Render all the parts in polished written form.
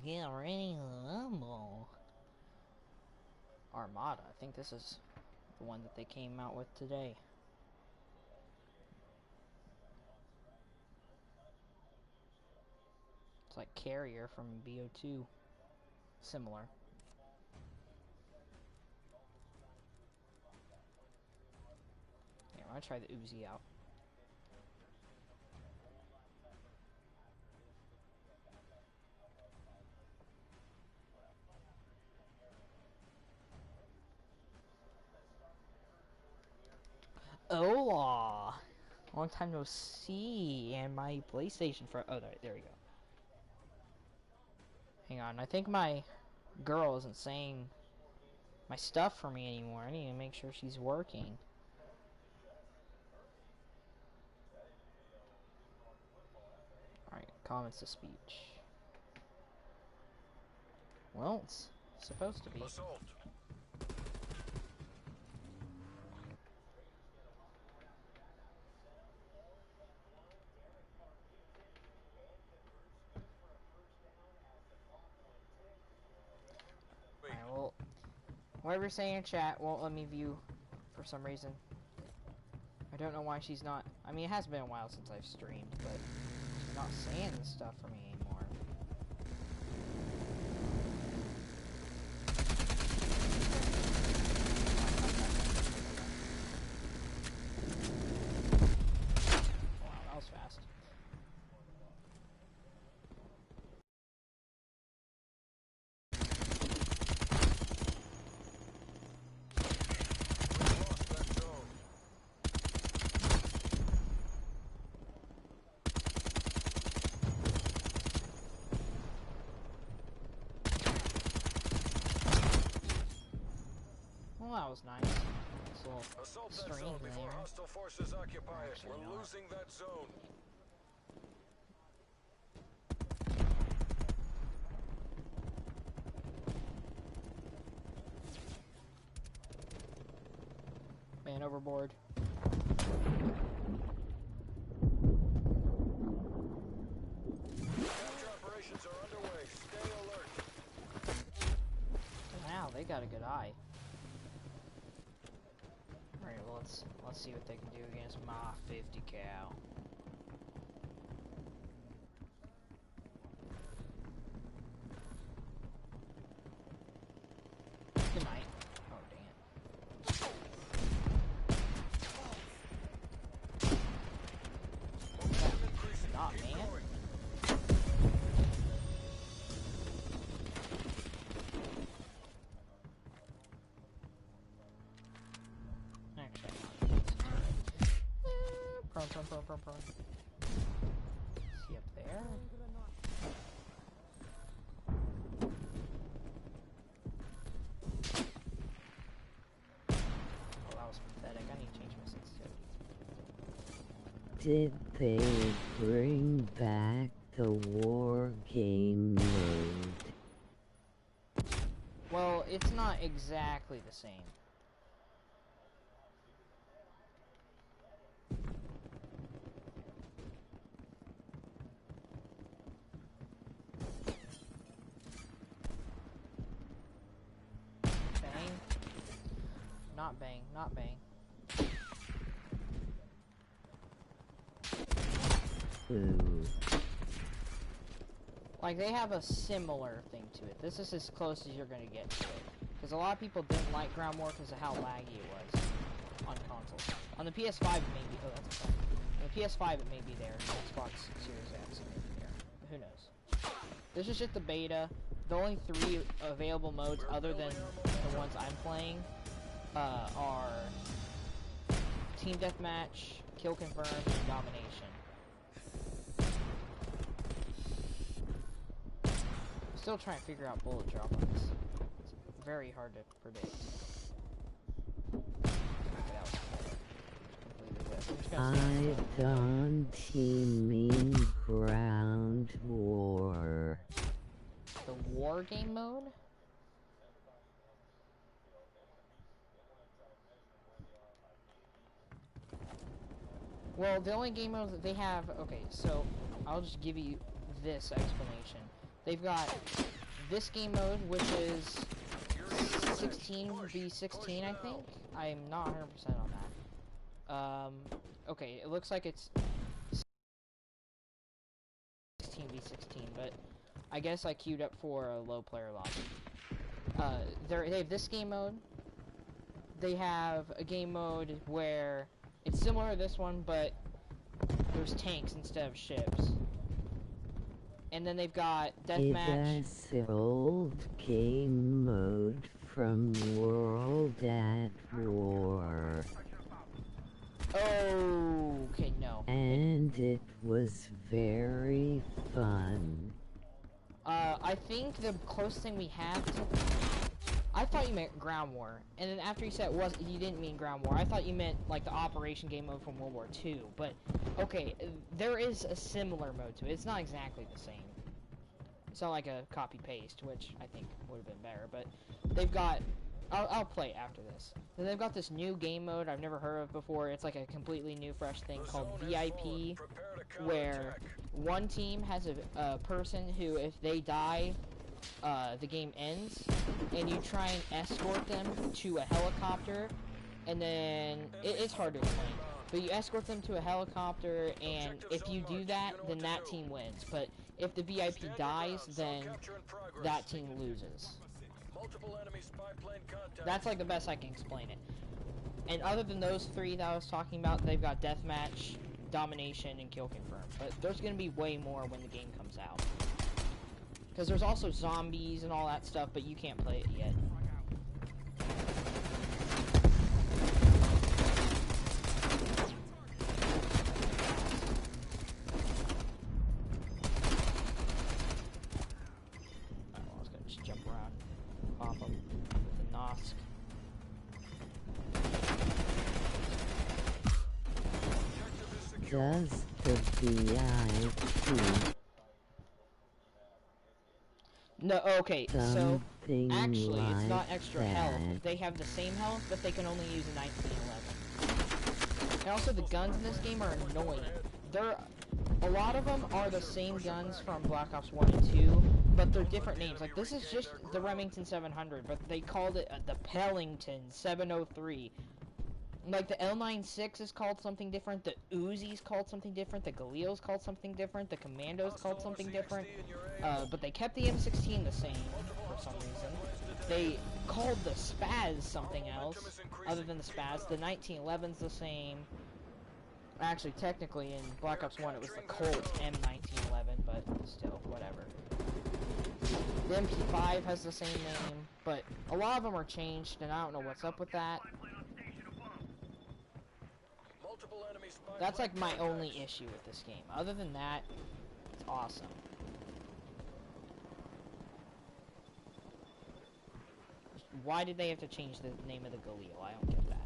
get ready to rumble. Armada. I think this is the one that they came out with today. It's like Carrier from BO2. Similar. Yeah, I'm gonna try the Uzi out. Hola! Long time no see, and my PlayStation for oh there we go. Hang on, I think my girl isn't saying my stuff for me anymore. I need to make sure she's working. Alright, comments to speech. Well, it's supposed to be. Assault. Alright, well, whatever you're saying in chat won't let me view for some reason. I don't know why she's not. I mean, it has been a while since I've streamed, but she's not saying this stuff for me anymore. Wow, that was fast. Lost that zone. Well, that was nice. Nice little Assault that stream zone before there. hostile forces occupy it. Actually, We're not. losing that zone. Man overboard. Capture operations are underway. Stay alert. Wow, they got a good eye. Alright, well let's see what they can do against my 50 cal. Good night. Oh dang it. Momentum increasing. Stop, Keep man. going. Actually, prone. See up there? Oh, that was pathetic. I need to change my sensitivity. Did they bring back the war game mode? Well, it's not exactly the same. Bang. Not bang, not bang. Ooh. Like, they have a similar thing to it. This is as close as you're gonna get to it. Because a lot of people didn't like Ground War because of how laggy it was on consoles. On the PS5 it may be, oh that's a fun. On the PS5 it may be there, on the Xbox Series X it may be there. But who knows. This is just the beta. The only 3 available modes other than the ones I'm playing are Team Deathmatch, Kill Confirmed, and Domination. Still trying to figure out bullet drop on this. It's very hard to predict. Okay, that was completely whiffed. I'm just gonna stand I still. don't mean Ground War. The war game mode? Well, the only game mode that they have, okay, so I'll just give you this explanation. They've got this game mode, which is 16v16, I think. I'm not 100% on that. Okay, it looks like it's 16v16, but I guess I queued up for a low player lobby. They have this game mode. They have a game mode where it's similar to this one, but there's tanks instead of ships. And then they've got deathmatch. It's an old game mode from World at War. Oh, okay, no. And it was very fun. I think the closest thing we have to... I thought you meant Ground War, and then after you said you didn't mean Ground War, I thought you meant like the Operation game mode from World War II. But okay, there is a similar mode to it. It's not exactly the same. It's not like a copy paste, which I think would have been better. But they've got. I'll play it after this. Then they've got this new game mode I've never heard of before. It's like a completely new, fresh thing called VIP, where one team has a person who, if they die, the game ends, and you try and escort them to a helicopter, and then it's hard to explain, but you escort them to a helicopter, and if you do that, then that team wins. But if the VIP dies, then that team loses. That's like the best I can explain it. And other than those three that I was talking about, they've got deathmatch, domination, and kill confirm. But there's gonna be way more when the game comes out. Because there's also zombies and all that stuff, but you can't play it yet. Alright, well, I was gonna just jump around, pop up with the Nosk. Does the VIP No, okay, so something actually, it's like not extra that? health. They have the same health, but they can only use a 1911. And also, the guns in this game are annoying. A lot of them are the same guns from Black Ops 1 and 2, but they're different names. Like, this is just the Remington 700, but they called it the Pellington 703. Like, the L96 is called something different, the Uzi's called something different, the Galil's called something different, the Commando's called something different, but they kept the M16 the same for some reason. They called the Spaz something else, other than the Spaz. The 1911's the same. Actually, technically, in Black Ops 1 it was the Colt M1911, but still, whatever. The MP5 has the same name, but a lot of them are changed, and I don't know what's up with that. That's like my only issue with this game. Other than that, it's awesome. Why did they have to change the name of the Galil? I don't get that.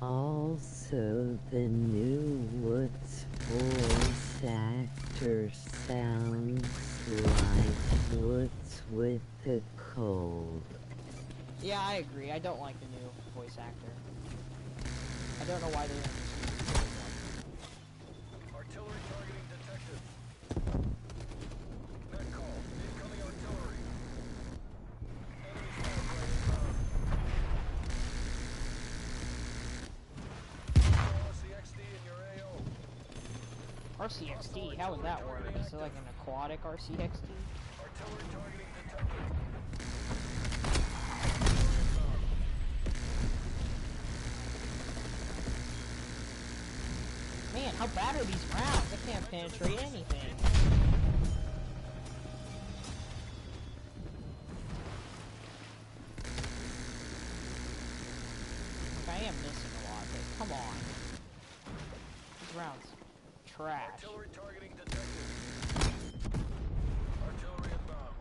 Also, the new Woods voice actor sounds like Woods with a cold. Yeah, I agree. I don't like the new voice actor. I don't know why they're in this. Artillery targeting detected. Net call. Incoming artillery. RCXD in your AO. RCXD? How would that work? Is it like an aquatic RCXD? Artillery targeting detected. Man, how bad are these rounds? They can't penetrate anything. Okay, I am missing a lot, but come on. These rounds, trash. Artillery targeting detected. Artillery inbound.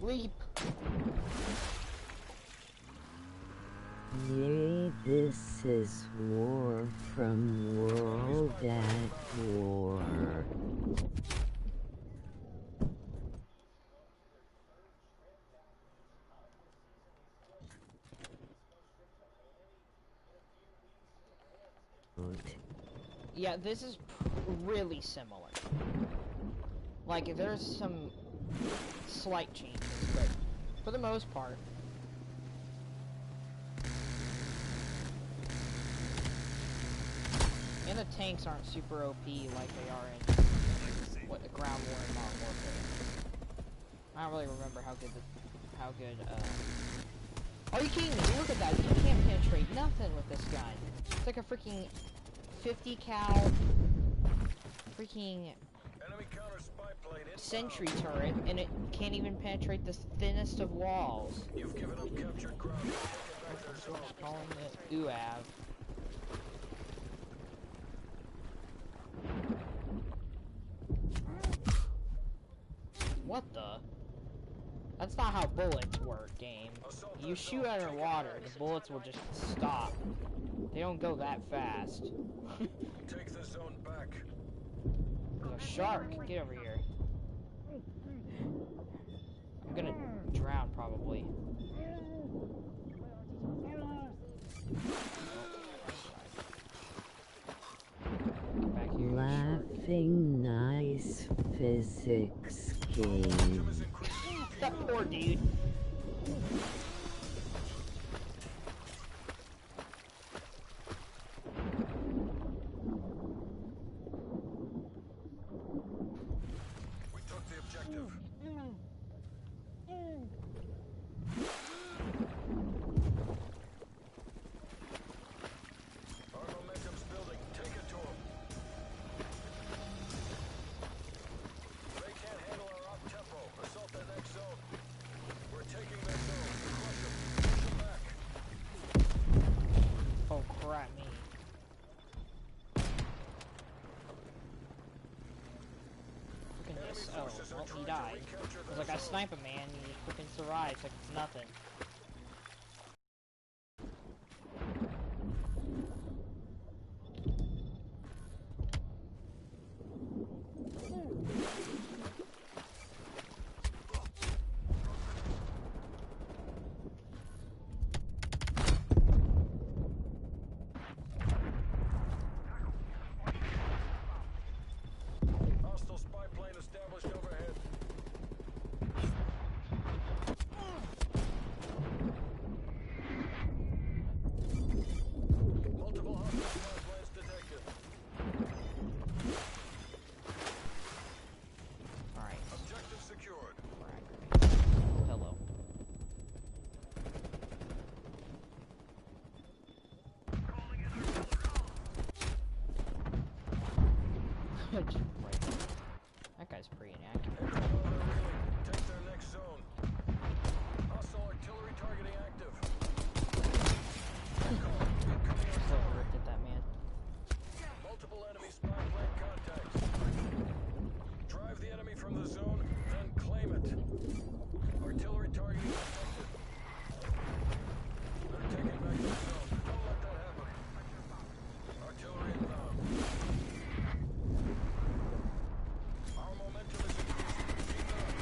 Leap! Yea, this is war from World at War. Yeah, this is really similar. Like, there's some slight changes, but for the most part. And the tanks aren't super OP like they are in what the ground war and Modern Warfare. I don't really remember how good are you kidding me? Look at that. You can't penetrate nothing with this gun. It's like a freaking 50 cal freaking Enemy counter spy plane inbound. sentry turret, and it can't even penetrate the thinnest of walls. You've given up captured ground. Take back their zone. Calling it UAV. What the? That's not how bullets work, game. You shoot underwater, the bullets will just stop. They don't go that fast. Take the zone back. There's a shark. Get over here. I'm gonna drown, probably. Back here, you shark. Laughing nice physics game. That poor dude. We took the objective. Our momentum's building. Take it to them. They can't handle our up tempo. Assault the next zone. We're taking their zone. Crush them. Push them back. Oh crap me. Look at this. Oh, well, he died. I was like, I snipe a man, he just freaking survives like it's nothing. Hostile spy plane established overhead. Multiple hostile spy planes detected. Alright. Objective secured. Oh, hello. Just right. That guy's pretty inaccurate. Take their next zone. Hostile artillery targeting active. So ripped at that man. Multiple enemy spy plane contacts. Drive the enemy from the zone, then claim it. Artillery targeting detected. They're taking back the zone. Don't let that happen. Artillery inbound. Our momentum is increasing. Keep it up.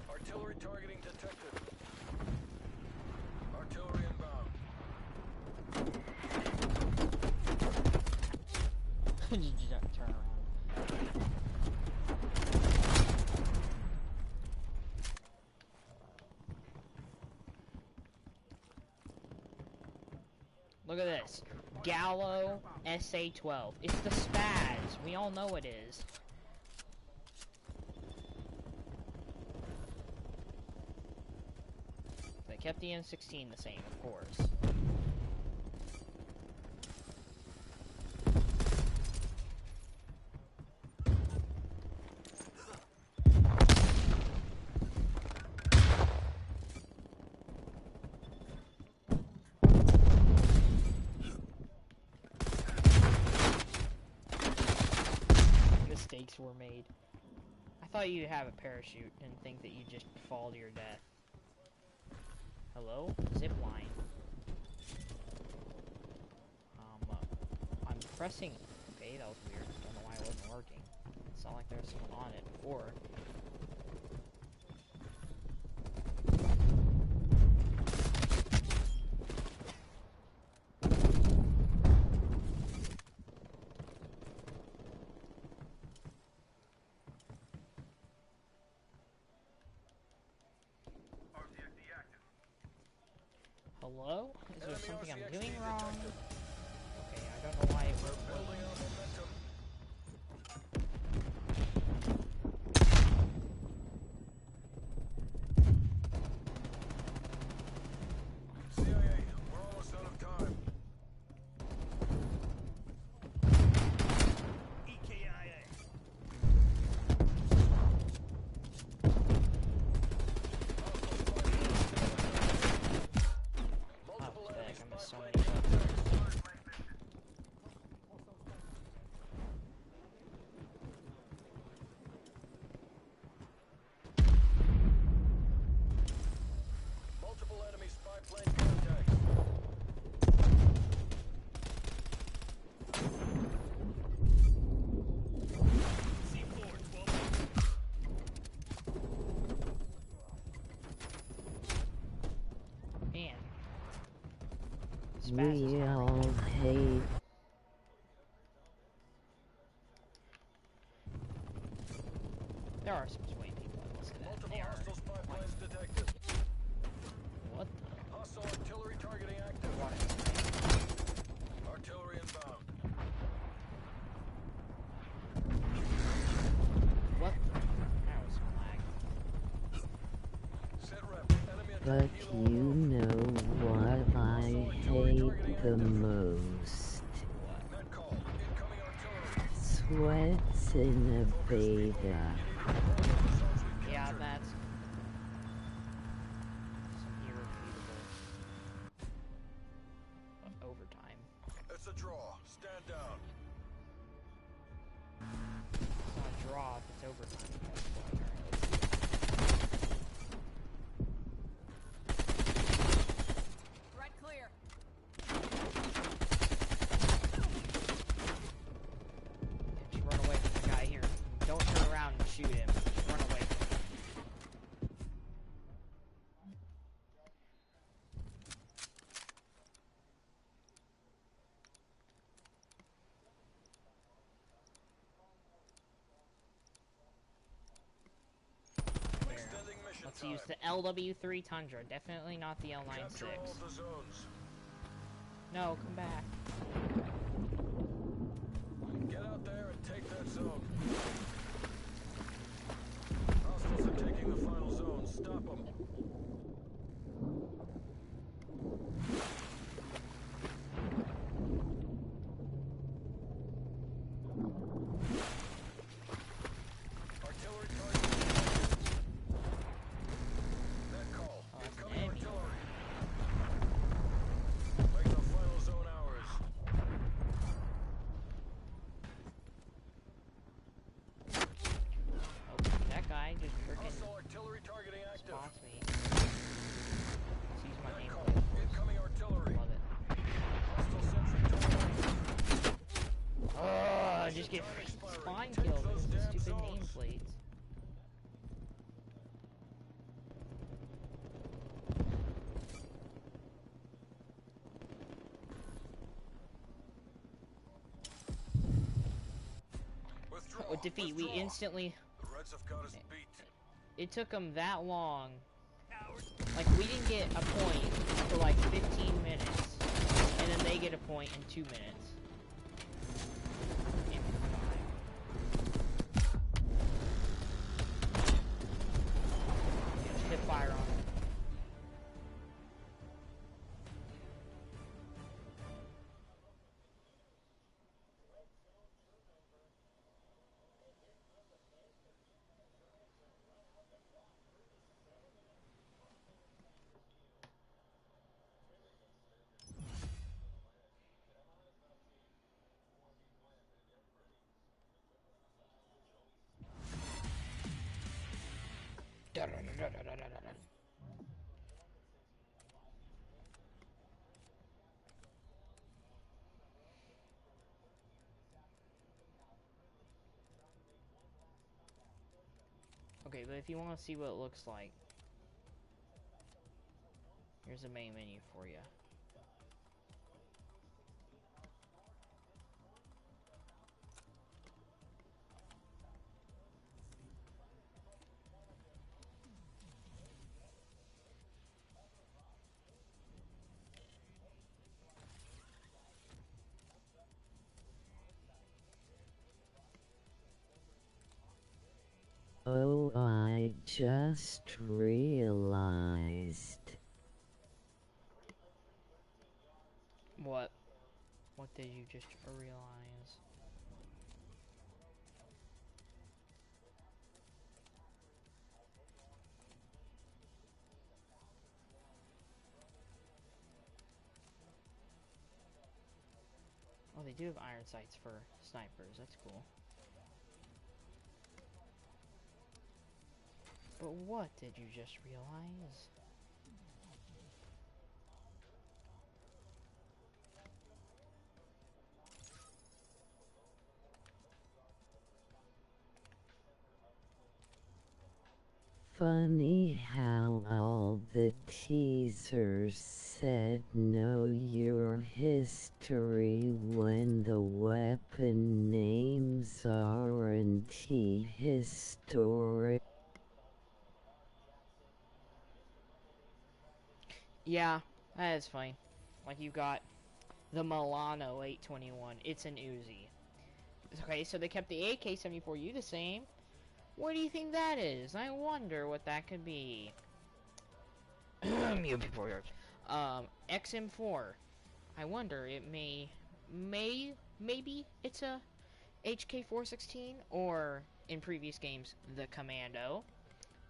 Artillery targeting detected. Artillery inbound. Just turn around. Look at this. Gallo SA-12. It's the Spaz. We all know it is. They kept the M16 the same, of course. tanks were made. I thought you'd have a parachute and think that you'd just fall to your death. Hello? Zip line. I'm pressing... Okay, that was weird. Don't know why it wasn't working. It's not like there was someone on it before. Hello? Is there something I'm doing wrong? Okay, I don't know why it worked. Building on momentum. CIA, we're almost out of time. EKIA. Multiple enemy spy plane contacts. Multiple enemy spy plane contacts. C4, 12. Man. Spaz is We hard. all hate. There are some sweet people that listen to that. Multiple They are. hostile spy planes detected. What the? Hostile artillery targeting active. Artillery inbound. What the? That was some lag. Sit rep. Enemy But attack helo you above. know what I hate the most? Net call. Incoming artillery. Sweats in a beta. You need to control the zones we've Yeah, captured. that's some irrefutable overtime. It's a draw. Stand down. It's not a draw if it's overtime. Right clear. Just run away from the guy here. Don't turn around and shoot him. Just run away from him. There. Extending mission Let's time. use the LW3 Tundra. Definitely not the Capture all L96. of the zones. No, come back. Get out there and take that zone. Hostiles are taking the final zone. Stop them. Artillery target. Net call. Oh, that's an Incoming enemy. artillery. Make the final zone ours. Oh, that guy just freaking Hostile artillery targeting active. spots me. Let's use my Net name call. plate. Incoming artillery. Love it. Hostile sentry terminal. Oh, I just get spawn killed because of the stupid nameplates. Withdraw. With defeat, we Withdraw. instantly... The Reds have got us beat. It took them that long. Like, we didn't get a point for like 15 minutes. And then they get a point in 2 minutes. Damn it, yeah, just hit fire on them. Okay, but if you want to see what it looks like, here's the main menu for you. Oh, I just realized. What? What did you just realize? Oh, they do have iron sights for snipers. That's cool. But what did you just realize? Funny how all the teasers said know your history when the weapon names aren't historic. Yeah, that is fine. Like, you got the Milano 821. It's an Uzi. Okay, so they kept the AK-74U the same. What do you think that is? I wonder what that could be. XM4. I wonder, it maybe it's a HK416, or in previous games, the Commando.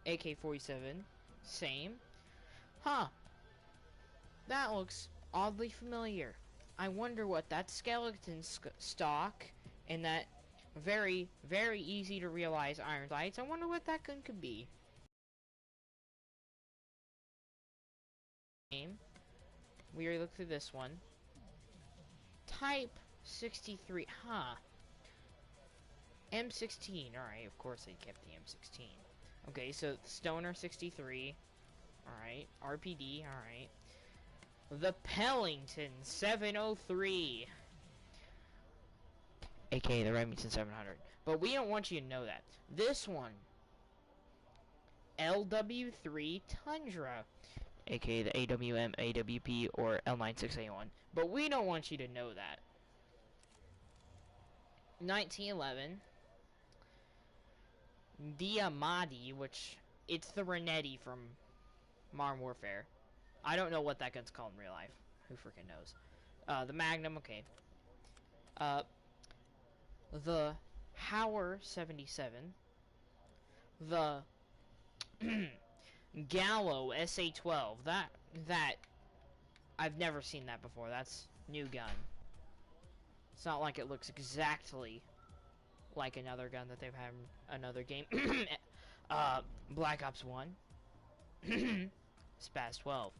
AK-47, same. Huh, that looks oddly familiar. I wonder what that skeleton stock and that very, very easy to realize iron sights, I wonder what that gun could be. We already looked through this one. Type 63, huh. M16, alright, of course they kept the M16. Okay, so Stoner 63, alright. RPD, alright. The Pellington 703, aka the Remington 700. But we don't want you to know that. This one, LW3 Tundra, aka the AWM, AWP, or L96A1. But we don't want you to know that. 1911, Diamatti, which, it's the Renetti from Modern Warfare. I don't know what that gun's called in real life. Who freaking knows? The Magnum, okay. The Hauer 77. The Gallo SA-12. That, I've never seen that before. That's new gun. It's not like it looks exactly like another gun that they've had in another game. Black Ops 1. Spaz 12.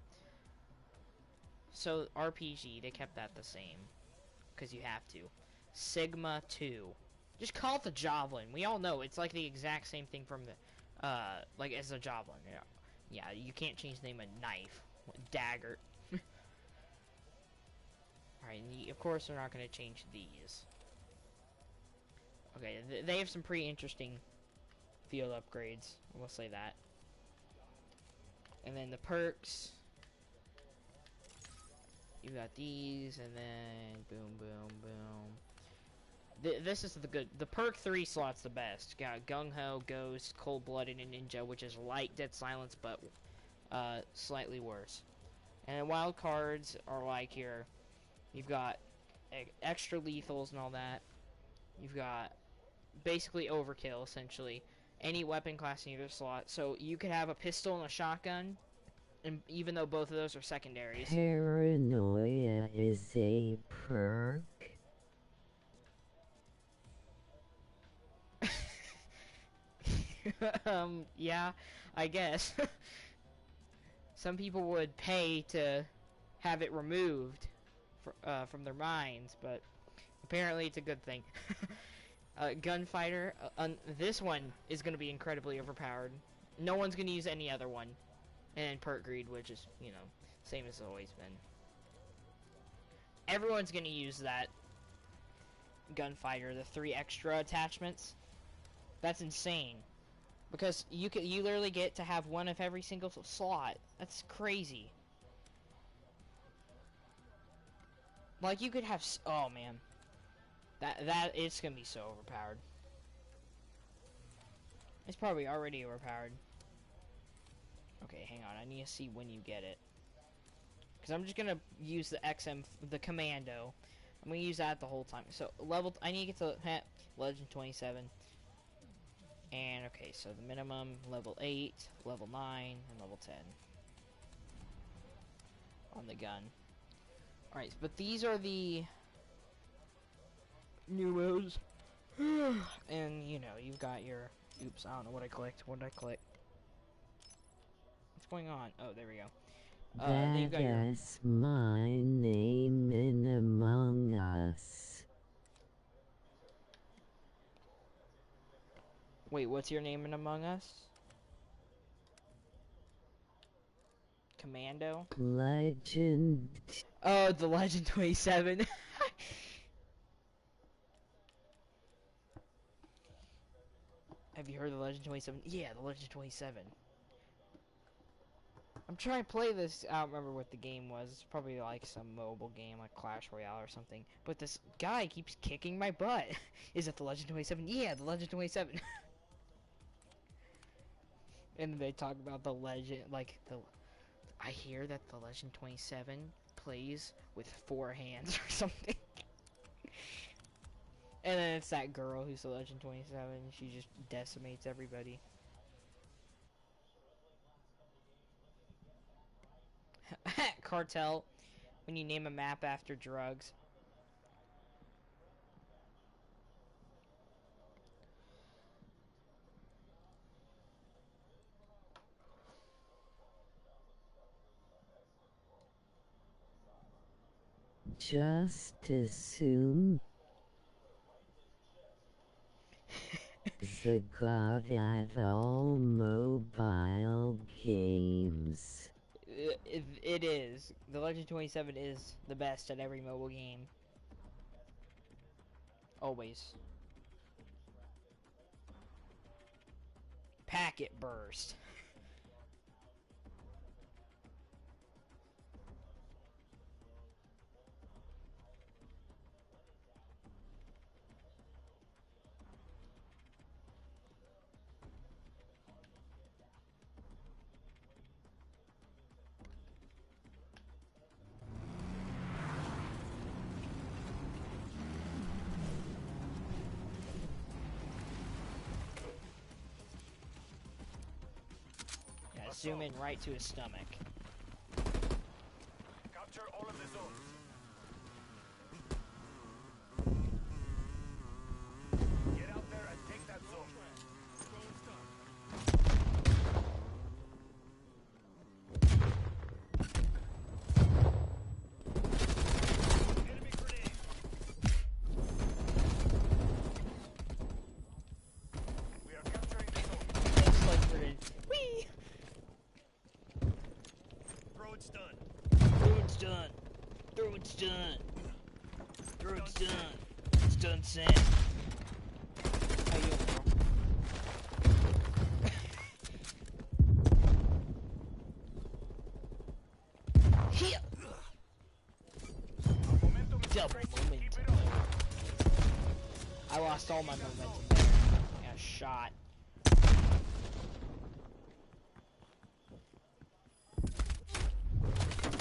So, RPG, they kept that the same. Because you have to. Sigma 2. Just call it the Javelin. We all know it's like the exact same thing from the, like as a Javelin. Yeah, you can't change the name of knife. Dagger. Alright, of course they're not going to change these. Okay, they have some pretty interesting field upgrades. We'll say that. And then the perks. You got these, and then boom, boom, boom. This is the perk 3 slot's the best. Got Gung Ho, Ghost, Cold Blooded, and Ninja, which is light Dead Silence, but slightly worse. And wild cards are like here. You've got extra lethals and all that. You've got basically overkill, essentially. Any weapon class in either slot. So you could have a pistol and a shotgun, and even though both of those are secondaries. Paranoia is a perk. Yeah, I guess. Some people would pay to have it removed from their minds, but apparently it's a good thing. Gunfighter, this one is going to be incredibly overpowered. No one's going to use any other one. And Perk Greed, which is, you know, same as it's always been. Everyone's going to use that Gunfighter, the 3 extra attachments. That's insane. Because you literally get to have one of every single slot. That's crazy. Like, you could have... Oh, man. It's gonna be so overpowered. It's probably already overpowered. Okay, hang on. I need to see when you get it. Because I'm just gonna use the XM... The Commando. I'm gonna use that the whole time. So, I need to get to... Legend 27. And, okay, so the minimum, level 8, level 9, and level 10. On the gun. Alright, but these are the new modes. And, you know, you've got your... Oops, I don't know what I clicked. What did I click? What's going on? Oh, there we go. Then you've got your... That's my name in Among Us. Wait, what's your name in Among Us? Commando? Legend. Oh, the Legend 27. Have you heard of the Legend 27? Yeah, the Legend 27. I'm trying to play this. I don't remember what the game was. It's probably like some mobile game, like Clash Royale or something. But this guy keeps kicking my butt. Is it the Legend 27? Yeah, the Legend 27. And they talk about the legend, like I hear that the Legend 27 plays with 4 hands or something. And then it's that girl who's the Legend 27. She just decimates everybody. Cartel, when you name a map after drugs. Just assume the god at all mobile games. It is. The Legend 27 is the best at every mobile game. Always. Packet burst. Zoom in right to his stomach. Capture all of the zones. Get out there and take that zone. Enemy grenade. We are capturing the zone. It's like whee! Throw it stun. Throw it's done. Throw it's done. Throw it's done. It's done, Sam. How you doing, bro? Here. Momentum is Double increasing. momentum. Keep it up. I lost all my momentum there. I got shot.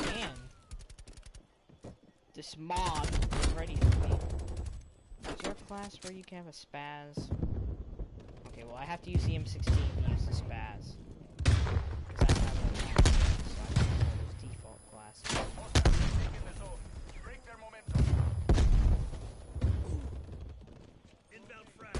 Man. This mob is ready for me. Is there a class where you can have a spaz? Okay, well I have to use the M16 to use the spaz. Because I don't have a class, so I have to use default class. Hostiles are taking the zone. Break their momentum. Inbound frag.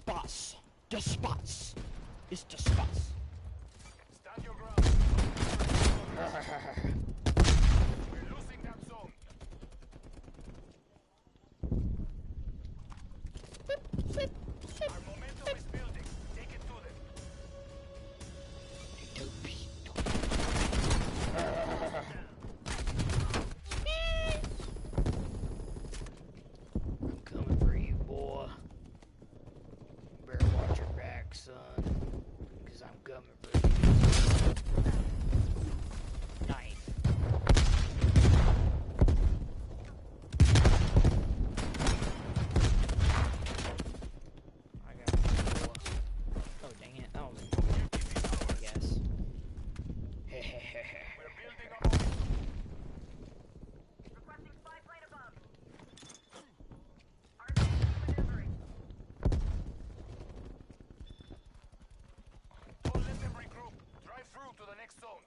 spots. The spots. It's the spots. Stand your ground. We're losing that zone. Our momentum is building. Take it to them. I'm coming for you, boy. Better watch your back, son. Cause I'm coming for you. Knife. I got one, boy. Oh, dang it. That was I guess. We're building up. Requesting spy plane above. RC maneuvering. Don't let them regroup. Drive through to the next zone.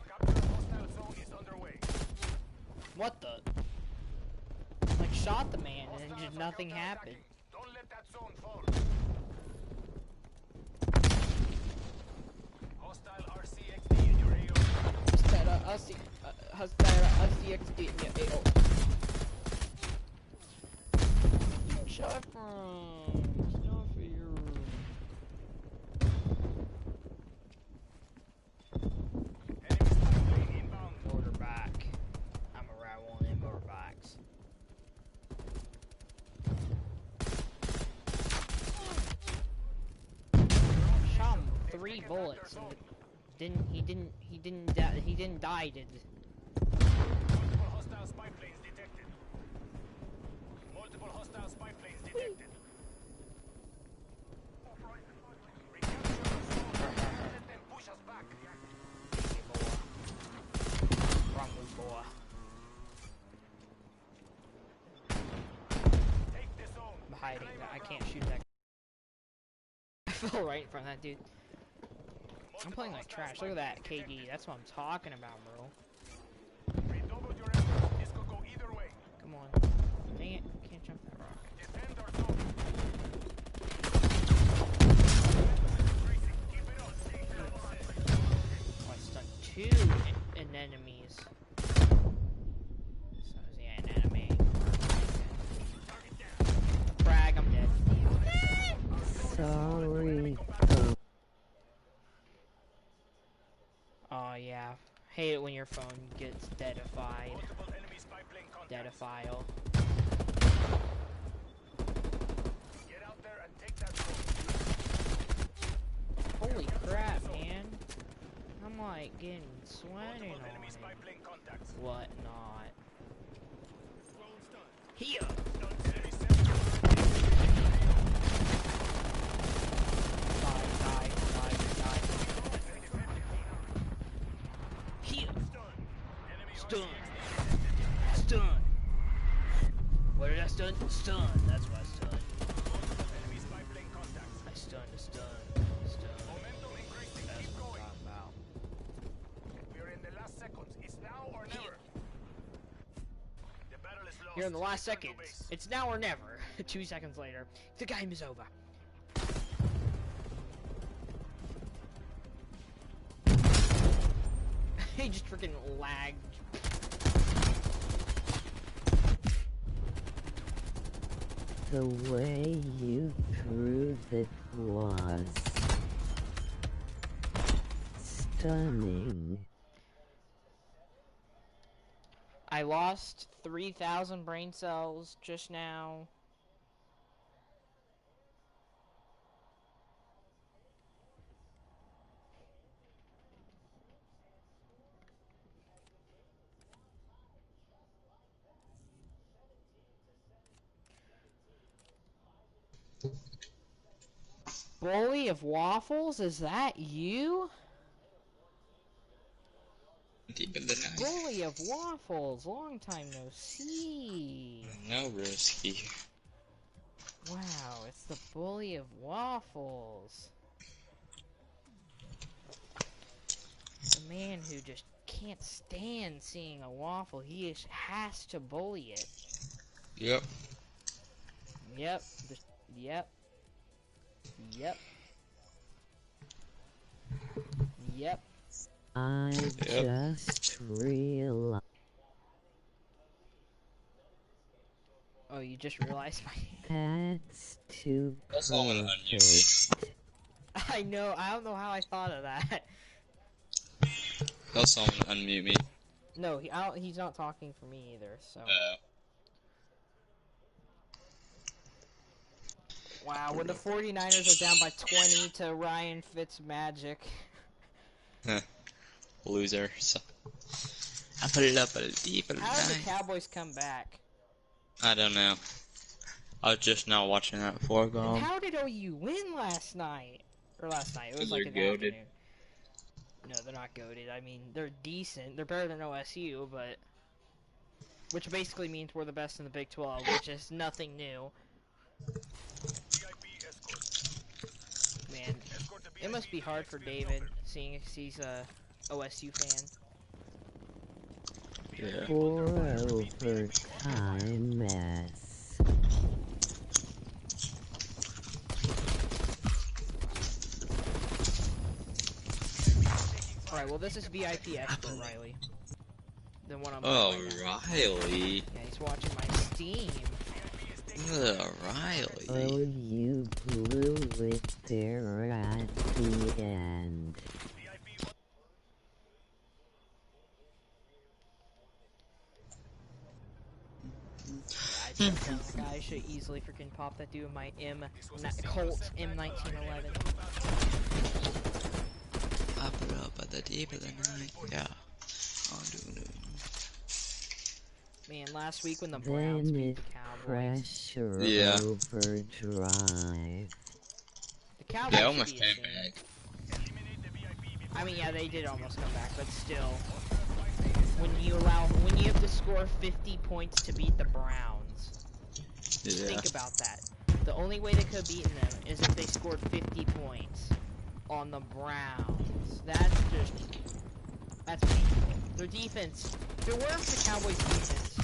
Capture the hostile zone is underway. What the? Like, shot the man and then Hostiles just are nothing happened. counterattacking. Don't let that zone fall. Hostile RCXD in your AO. RCXD in your AO. Shot from Snowfield. Enemy spy plane inbound. Motorbike. I'm a ride one of them motorbikes. Shot him 3 bullets and he didn't die, did he? Multiple hostile spy planes detected. Multiple hostile spy planes detected. Recapture the zone. Let them push us back. Easy, boy. Wrong move, boy. Take the zone. I'm hiding. Claim I our can't ground. shoot that. I fell right in front of that dude. I'm playing like trash. Look at that KD. That's what I'm talking about, bro. Redouble your efforts. This could go either way. Come on. Dang it. Can't jump that rock. Defend our zone. Increasing. Keep it on. Oh, I stunned 2 enemies. So, yeah, an enemy. Frag, I'm dead. Sorry. Oh, yeah. Hate it when your phone gets deadified. Multiple enemy spy plane contacts. Deadifile. Get out there and take that zone. Holy crap, man. I'm like getting sweating Multiple on enemy it. spy plane contacts. What not? Drone's done. Here! Enemy sensor. Die. Here! Stun! Stun! What did I stun? Stun! That's what I stunned. Enemy spy plane contacts. I stunned a stun. Momentum increasing. That's Keep what going. I'm talking about. We're in the last seconds. It's now or never. The battle is lost. You're in the last Return to seconds. base. It's now or never. 2 seconds later. The game is over. He just freaking lagged. The way you drew it was stunning. I lost 3,000 brain cells just now. Bully of Waffles, is that you? Bully of Waffles, long time no see. No, Risky. Wow, it's the Bully of Waffles. The man who just can't stand seeing a waffle, he just has to bully it. Yep. Yep, yep. Yep. Yep. I just realized Oh, you just realized my... that's too Tell someone to unmute perfect. I know, I don't know how I thought of that. me. Tell someone to unmute me. No, he's not talking for me either, so... Wow, when the 49ers are down by 20 to Ryan Fitzmagic. Losers. I put it up a deep How did the night. Cowboys come back? I don't know. I was just now watching that before And going. how did OU win last night? Or last night, it was They're like in the goated. afternoon. No, they're not goated. I mean, they're decent. They're better than OSU, but... Which basically means we're the best in the Big 12, which is nothing new. Man, it must be hard for David, seeing as he's a OSU fan. Yeah. For overtime mess. Alright, well this is VIP expert Riley. The one I'm Oh, playing right now. Riley. Yeah, he's watching my Steam. Riley. Oh, you blew it there at the end. I just sound like I should easily freaking pop that dude in my Colt M1911. I put it up at the deep of the night. Yeah. Oh, dude. Man, last week when the Browns Then beat it the Cowboys, pressure Yeah. overdrive. the Cowboys They should almost be came ashamed. back. I mean, yeah, they did almost come back, but still, when you have to score 50 points to beat the Browns, Yeah. think about that. The only way they could have beaten them is if they scored 50 points on the Browns. That's painful. Their defense, if it weren't for the Cowboys' defense,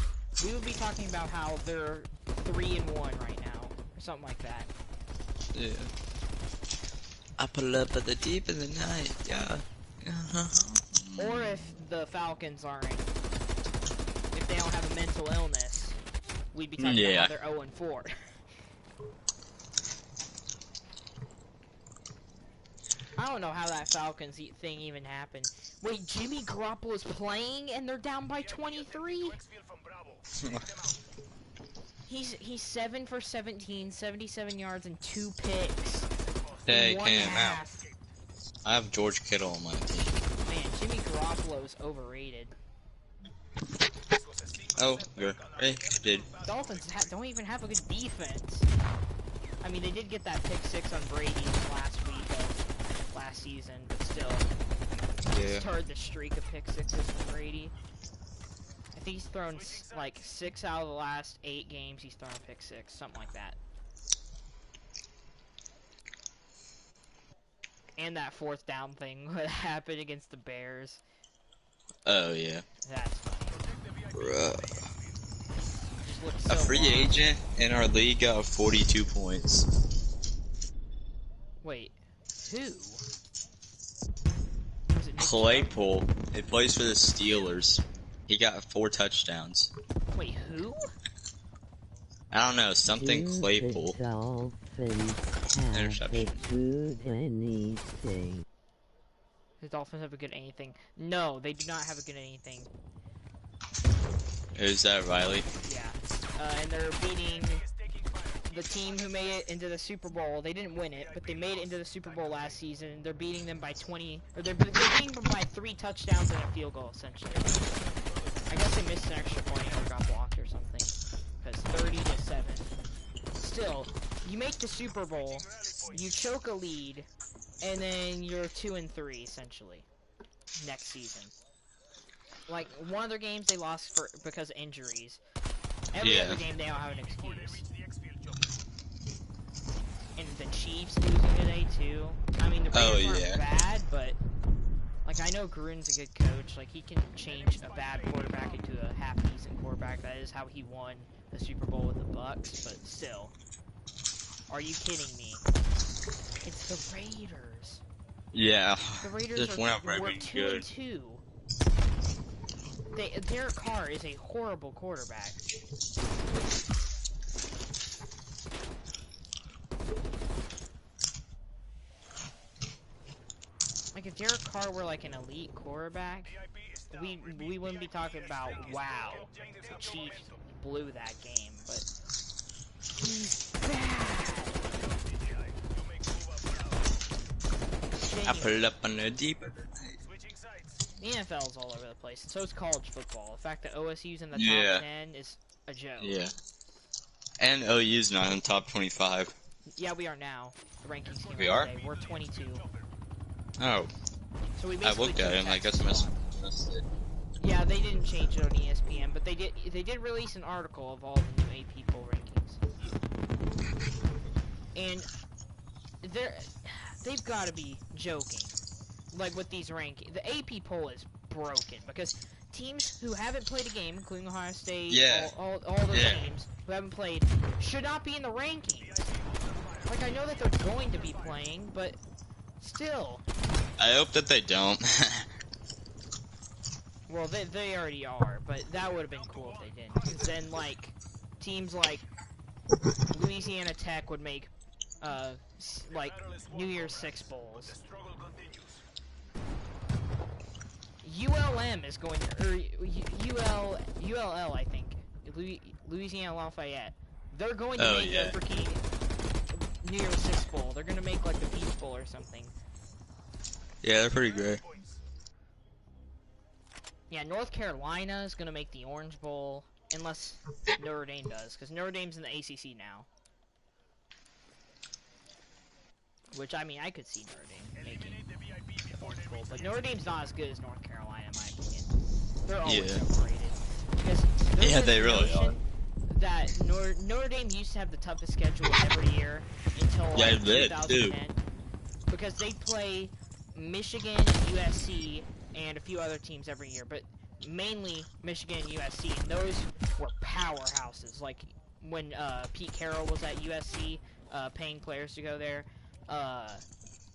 we would be talking about how they're 3-1 right now, or something like that. Yeah. I put it up at the deep of the night. Yeah. Or if the Falcons if they don't have a mental illness, we'd be talking about how they're 0-4. I don't know how that Falcons thing even happened. Wait, Jimmy Garoppolo's playing and they're down by 23? He's 7 for 17, 77 yards and 2 picks. Hey, in one Cam, half. I have George Kittle on my team. Man, Jimmy Garoppolo's overrated. Oh, good. Hey, did. Dolphins don't even have a good defense. I mean, they did get that pick 6 on Brady last week of last season, but still. Yeah. Started the streak of pick 6s from Brady. I think he's thrown like 6 out of the last 8 games. He's thrown a pick 6, something like that. And that 4th down thing that happened against the Bears. Oh, yeah. That's funny. Bruh. Just looked A so free long. agent in our league got 42 points. Wait, who? Was it Nick Chubb? Claypool. He plays for the Steelers. He got 4 touchdowns. Wait, who? I don't know, something Do Claypool. the Dolphins have a Interception. good anything? The Dolphins have a good anything. No, they do not have a good anything. Who's that, Riley? Yeah. And they're beating the team who made it into the Super Bowl. They didn't win it, but they made it into the Super Bowl last season. They're beating them by 20, or they're beating them by 3 touchdowns and a field goal, essentially. I guess they missed an extra point or got blocked or something. Because 30-7. Still, you make the Super Bowl, you choke a lead, and then you're 2-3 essentially next season. Like one of their games they lost because of injuries. Every Yeah. other game they don't have an excuse. And the Chiefs losing today too. I mean the Raiders aren't yeah. bad, but like I know Gruden's a good coach. Like he can change a bad quarterback into a half decent quarterback. That is how he won the Super Bowl with the Bucks. But still, Are you kidding me? It's the Raiders. Yeah. The Raiders Just went out were very 2-2. Derek Carr is a horrible quarterback. Like if Derek Carr were like an elite quarterback, we wouldn't be talking about wow, the Chiefs blew that game, but he's bad. I pull up on the deep. The NFL's all over the place, and so is college football. The fact that OSU's in the Yeah. top 10 is a joke. Yeah. And OU's not in top 25. Yeah, we are now. The rankings came We out are? today. We're 22. Oh. So we I basically looked at it and I guess Texas missed it. Yeah, they didn't change it on ESPN, but they did release an article of all the new AP poll rankings. And they've got to be joking. Like with these rankings, the AP poll is broken because teams who haven't played a game, including Ohio State, Yeah. all those Yeah. teams who haven't played, should not be in the rankings. Like I know that they're going to be playing, but still. I hope that they don't. Well, they already are, but that would have been cool if they didn't. 'Cause then, like, teams like Louisiana Tech would make, like, New Year's Six bowls. ULM is going to, or ULL, I think, Louisiana Lafayette. They're going to make a freaking New Year's Six bowl. They're going to make, like, the Peach Bowl or something. Yeah, they're pretty great. Yeah, North Carolina is going to make the Orange Bowl, unless Notre Dame does, because Notre Dame's in the ACC now. Which, I mean, I could see Notre Dame making the Orange Bowl, but Notre Dame's not as good as North Carolina, in my opinion. They're always overrated. Because Yeah, they really are. That Notre Dame used to have the toughest schedule every year until Yeah, like, they did, 2010. Because they play Michigan, USC, and a few other teams every year, but mainly Michigan and USC, and those were powerhouses. Like when Pete Carroll was at USC, paying players to go there.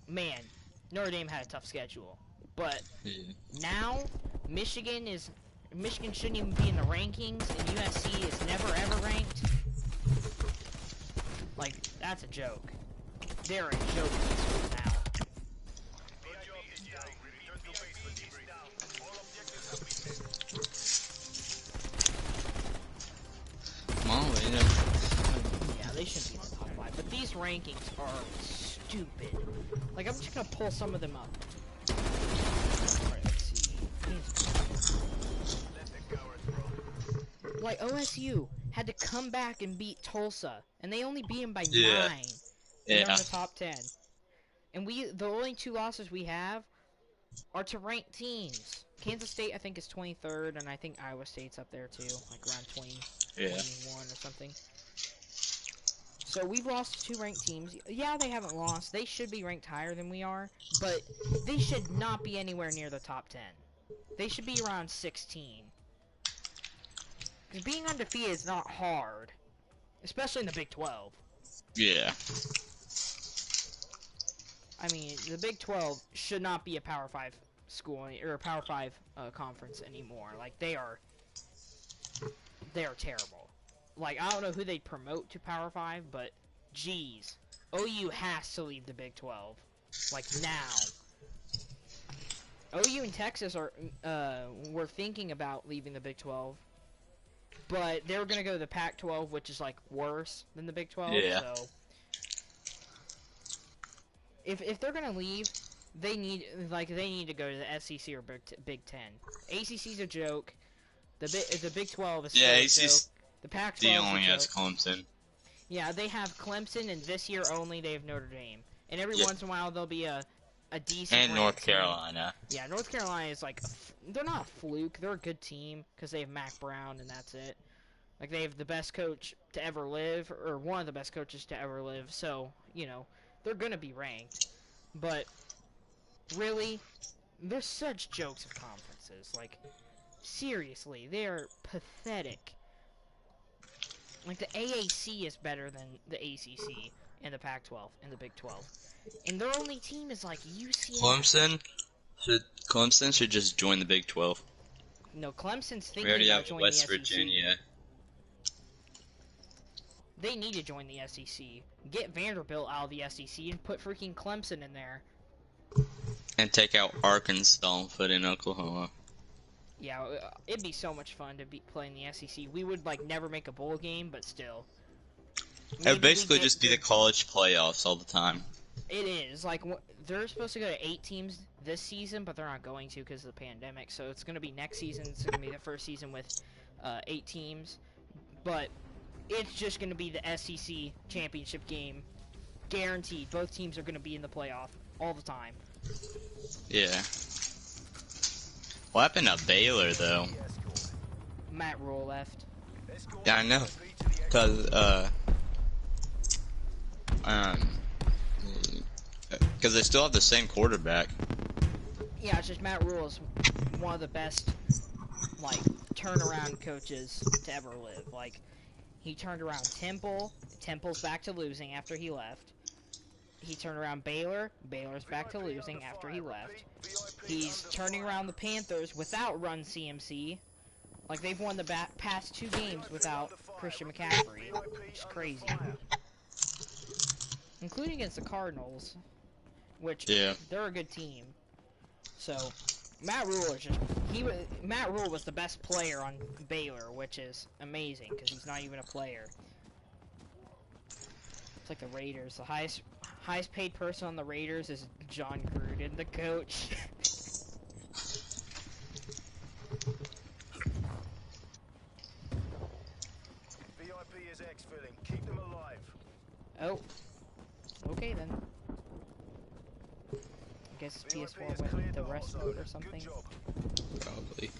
Man, Notre Dame had a tough schedule, but now Michigan shouldn't even be in the rankings, and USC is never ever ranked. Like that's a joke. They're a joke in this school now. Yeah, they shouldn't be in the top 5, but these rankings are stupid. Like, I'm just gonna pull some of them up. Alright, let's see. Like, OSU had to come back and beat Tulsa, and they only beat them by 9. And they're in the top 10. And the only 2 losses we have are to ranked teams. Kansas State, I think, is 23rd, and I think Iowa State's up there, too. Like, around 20. 21 or something. So we've lost to 2 ranked teams. Yeah, they haven't lost. They should be ranked higher than we are, but they should not be anywhere near the top 10. They should be around 16. Because being undefeated is not hard, especially in the Big 12. Yeah. I mean, the Big 12 should not be a Power 5 school or a Power 5 conference anymore. Like they are terrible. Like, I don't know who they'd promote to Power 5, but, geez. OU has to leave the Big 12. Like, now. OU and Texas were thinking about leaving the Big 12. But they were going to go to the Pac-12, which is, like, worse than the Big 12. Yeah. So, if they're going to leave, they need to go to the SEC or Big 10. ACC's a joke. The Big 12 is still a joke. The Pac-12 only has Clemson. Yeah, they have Clemson, and this year only they have Notre Dame. And every once in a while there'll be a decent And North Carolina. Yeah, North Carolina is like they're not a fluke. They're a good team because they have Mac Brown, and that's it. Like they have the best coach to ever live, or one of the best coaches to ever live. So you know they're gonna be ranked. But really, they're such jokes of conferences. Like seriously, they are pathetic. Like, the AAC is better than the ACC. in the Pac-12, in the Big 12. And their only team is like UCF. Clemson should just join the Big 12. No, Clemson's We thinking already about have joining West the SEC. Virginia. They need to join the SEC. Get Vanderbilt out of the SEC and put freaking Clemson in there. And take out Arkansas and put in Oklahoma. Yeah, it'd be so much fun to be playing the SEC. We would like never make a bowl game, but still. It Maybe would basically we get just be the college playoffs all the time. It is like they're supposed to go to 8 teams this season, but they're not going to because of the pandemic. So it's going to be next season. It's going to be the first season with 8 teams, but it's just going to be the SEC championship game, guaranteed. Both teams are going to be in the playoff all the time. Yeah. What happened to Baylor though? Matt Rule left. Yeah, I know. Cause they still have the same quarterback. Yeah, it's just Matt Rule is one of the best like turnaround coaches to ever live. Like he turned around Temple. Temple's back to losing after he left. He turned around Baylor. Baylor's back to losing after he left. He's turning around the Panthers without Run CMC. Like, they've won the past 2 games without Christian McCaffrey. Which is crazy. Including against the Cardinals. Which, they're a good team. So, Matt Rule is just... Matt Rule was the best player on Baylor, which is amazing, because he's not even a player. It's like the Raiders. The highest paid person on the Raiders is John Gruden, the coach. VIP is exfilling. Keep them alive. Oh. Okay then. I guess PS4 went the rest mode or something. Probably.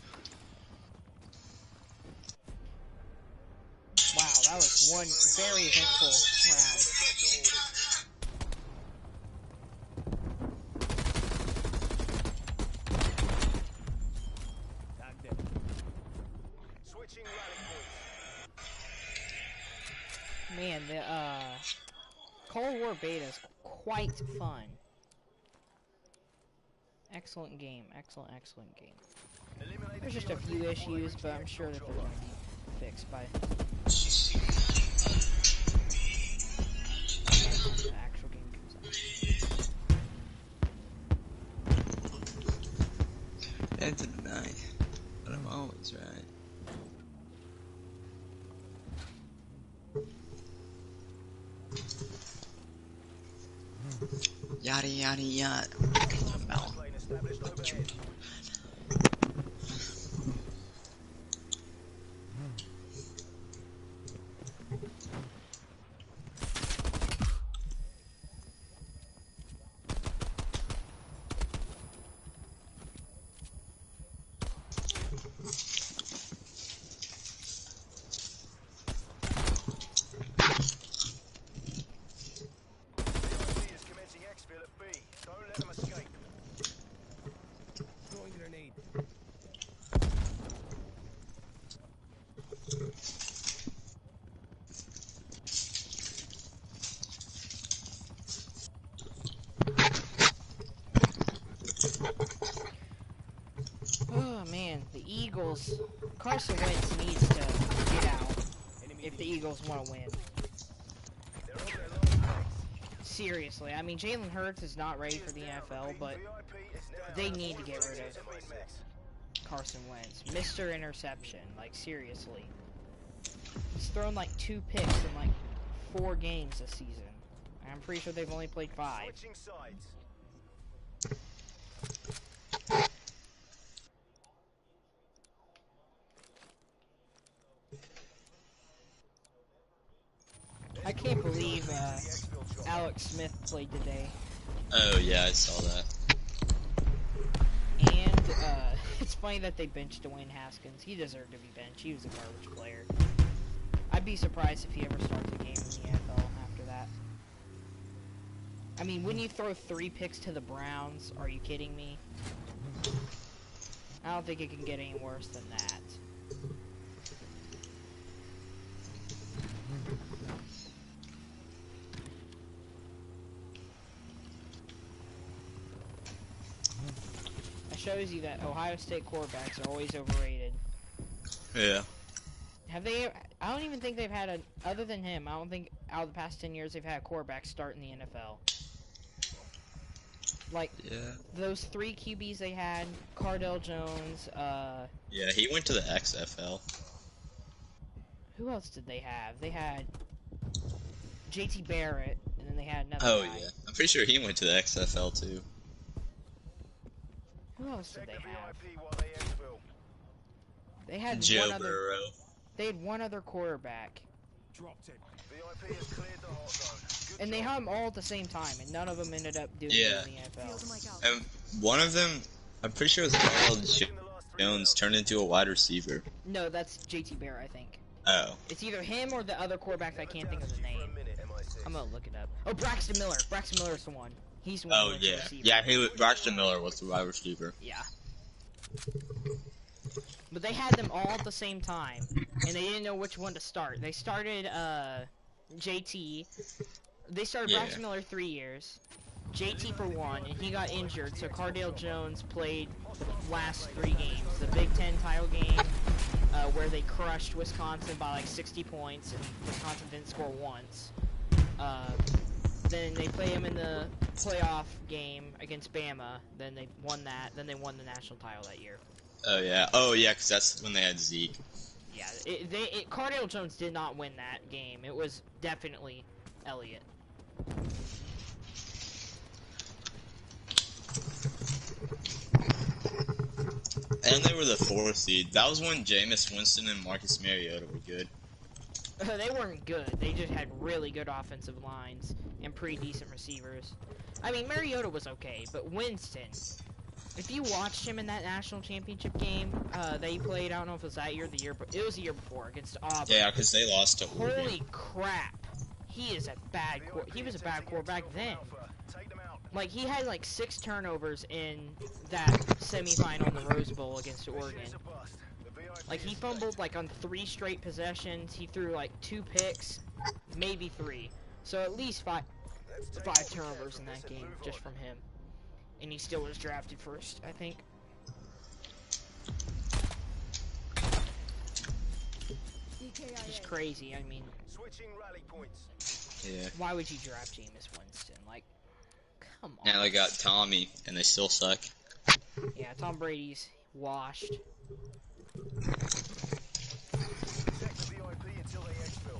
Wow, that was one very eventful round. Switching rally points. Man, the Cold War beta is quite fun. Excellent game, excellent game. There's just a few issues, but I'm sure that they're going to be fixed by the actual game comes out. Into the night. But I'm always right. Yada yada yada. Plane established overhead. VIP is commencing exfil at B. Don't let them escape. Throwing grenade. Oh man, the Eagles. Carson Wentz needs to get out if the Eagles want to win. They're on their last legs. Seriously, I mean, Jalen Hurts is not ready for the NFL, but VIP is down. they need to get rid of Max. Carson Wentz. Mr. Interception, like seriously. He's thrown like 2 picks in like 4 games this season. I'm pretty sure they've only played 5. Switching sides. I can't believe Alex Smith played today. Oh yeah, I saw that. And it's funny that they benched Dwayne Haskins. He deserved to be benched. He was a garbage player. I'd be surprised if he ever starts a game in the NFL after that. I mean, when you throw 3 picks to the Browns, are you kidding me? I don't think it can get any worse than that. shows you that Ohio State quarterbacks are always overrated. Yeah. Have they? I don't even think they've had a. Other than him, I don't think out of the past 10 years they've had a quarterback start in the NFL. Like Yeah. those 3 QBs they had, Cardell Jones. Yeah, he went to the XFL. Who else did they have? They had JT Barrett, and then they had another Oh guy. yeah, I'm pretty sure he went to the XFL too. Who else did Check they the have? VIP while they exfil. They had Joe one other. Burrow. They had one other quarterback, Dropped it. VIP has cleared the hot zone. Good and they job. had them all at the same time, and none of them ended up doing Yeah. it in the NFL. And one of them, I'm pretty sure it was Carl Jones, turned into a wide receiver. No, that's JT Barrett, I think. Oh. It's either him or the other quarterback. I can't think of the For a name. minute, MI6. I'm gonna look it up. Oh, Braxton Miller. Braxton Miller's the one. He's the one. Oh who went to yeah. receiver. Yeah, Braxton Miller was the wide receiver. Yeah. But they had them all at the same time, and they didn't know which one to start. They started JT. They started Yeah. Braxton Miller 3 years. JT for 1, and he got injured, so Cardale Jones played the last 3 games. The Big Ten title game, where they crushed Wisconsin by like 60 points, and Wisconsin didn't score once. Then they play him in the playoff game against Bama. Then they won that. Then they won the national title that year. Oh yeah, because that's when they had Zeke. Yeah, Cardale Jones did not win that game. It was definitely Elliott. And they were the 4th seed. That was when Jameis Winston and Marcus Mariota were good. They weren't good. They just had really good offensive lines and pretty decent receivers. I mean, Mariota was okay, but Winston, if you watched him in that national championship game that he played, I don't know if it was that year or the year, but it was the year before against Auburn. Yeah, because they lost to Oregon. Holy crap! He is a bad. He was a bad quarterback then. Take them out. Like he had like 6 turnovers in that semifinal in the Rose Bowl against Oregon. It's a bust. The VIP Like he is fumbled like on 3 straight possessions. He threw like 2 picks, maybe 3. So at least 5 turnovers in that game just from him. And he still was drafted first, I think. Just crazy. I mean, switching rally points. Yeah. why would you draft Jameis Winston? Like, come on. Now they got Tommy, and they still suck. Yeah, Tom Brady's washed. Check the VIP until they exfil.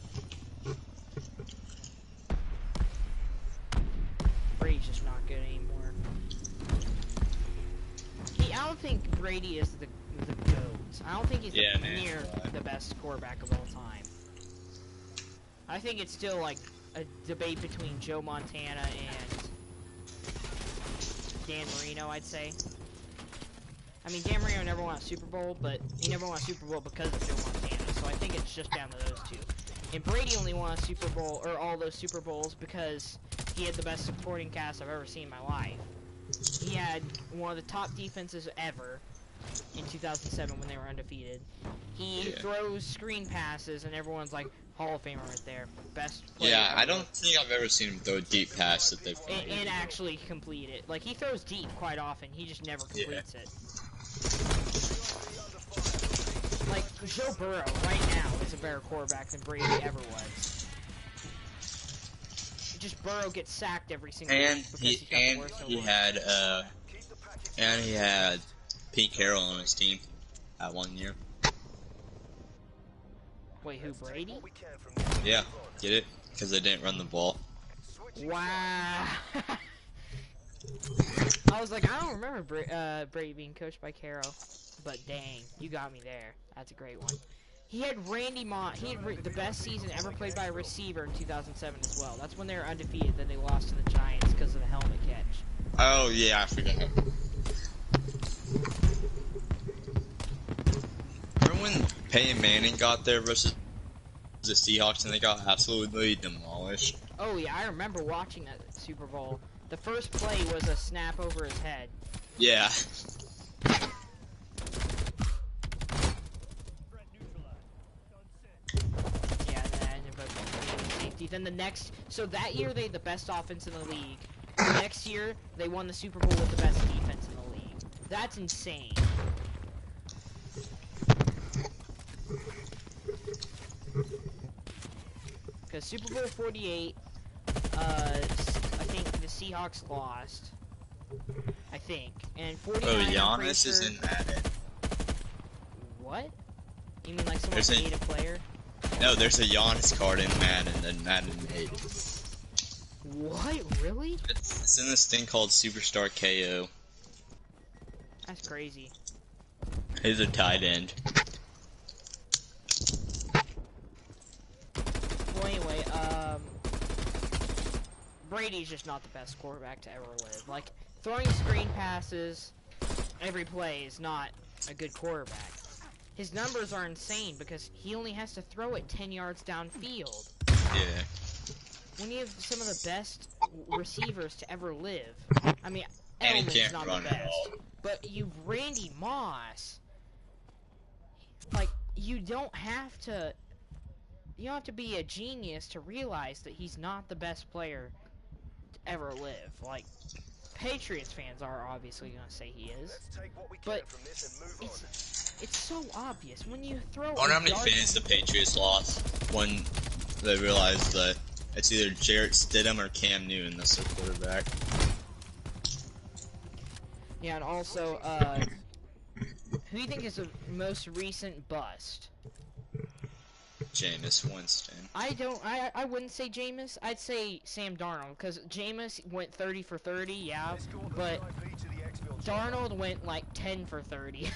Brady's just not good anymore. I don't think Brady is the GOAT. I don't think he's Yeah, man. near the best quarterback of all time. I think it's still like a debate between Joe Montana and Dan Marino, I'd say. I mean, Dan Marino never won a Super Bowl, but he never won a Super Bowl because of Joe Montana, so I think it's just down to those two. And Brady only won a Super Bowl, or all those Super Bowls, because he had the best supporting cast I've ever seen in my life. He had one of the top defenses ever in 2007 when they were undefeated. He Yeah. throws screen passes, and everyone's like, Hall of Famer right there. Best player Yeah, I ever. don't think I've ever seen him throw a deep pass that they've And actually complete it. Like, he throws deep quite often, he just never completes it. Like, Joe Burrow right now is a better quarterback than Brady ever was. Just Burrow gets sacked every single And week because he he's got the worst of worst. he had Pete Carroll on his team at one year. Wait, who, Brady? We can from this. Yeah, get it? Because they didn't run the ball. Wow. I was like, I don't remember Brady being coached by Carroll, but dang, you got me there. That's a great one. He had Randy Moss. He had the best season ever played by a receiver in 2007 as well. That's when they were undefeated. Then they lost to the Giants because of the helmet catch. Oh, yeah, I forgot. Remember when Peyton Manning got there versus the Seahawks and they got absolutely demolished? Oh yeah, I remember watching that Super Bowl. The first play was a snap over his head. Yeah. Yeah, and then safety. Then the next, so that year they had the best offense in the league. The next year they won the Super Bowl with the best defense in the league. That's insane. Because Super Bowl 48, I think the Seahawks lost. I think. And 49, Oh, I'm pretty Giannis is sure- in Madden. What? You mean like someone There's a- made a player? No, there's a Giannis card in Madden that Madden made. What? Really? It's in this thing called Superstar KO. That's crazy. He's a tight end. Well, anyway, Brady's just not the best quarterback to ever live. Like, throwing screen passes every play is not a good quarterback. His numbers are insane because he only has to throw it 10 yards downfield. Yeah. When you have some of the best receivers to ever live, I mean, And he Edelman's can't not run the at best, all. but you Randy Moss, like, you don't have to be a genius to realize that he's not the best player to ever live. Like, Patriots fans are obviously gonna say he is, Let's take what we can but from this and move on. it's so obvious when you throw. I wonder how many a dart fans the down- Patriots lost when they realized that it's either Jarrett Stidham or Cam Newton that's their quarterback. Yeah, and also, who do you think is the most recent bust? Jameis Winston. I wouldn't say Jameis. I'd say Sam Darnold, because Jameis went 30 for 30, yeah, Escort the but VIP to the exfil chamber. Darnold went like 10 for 30.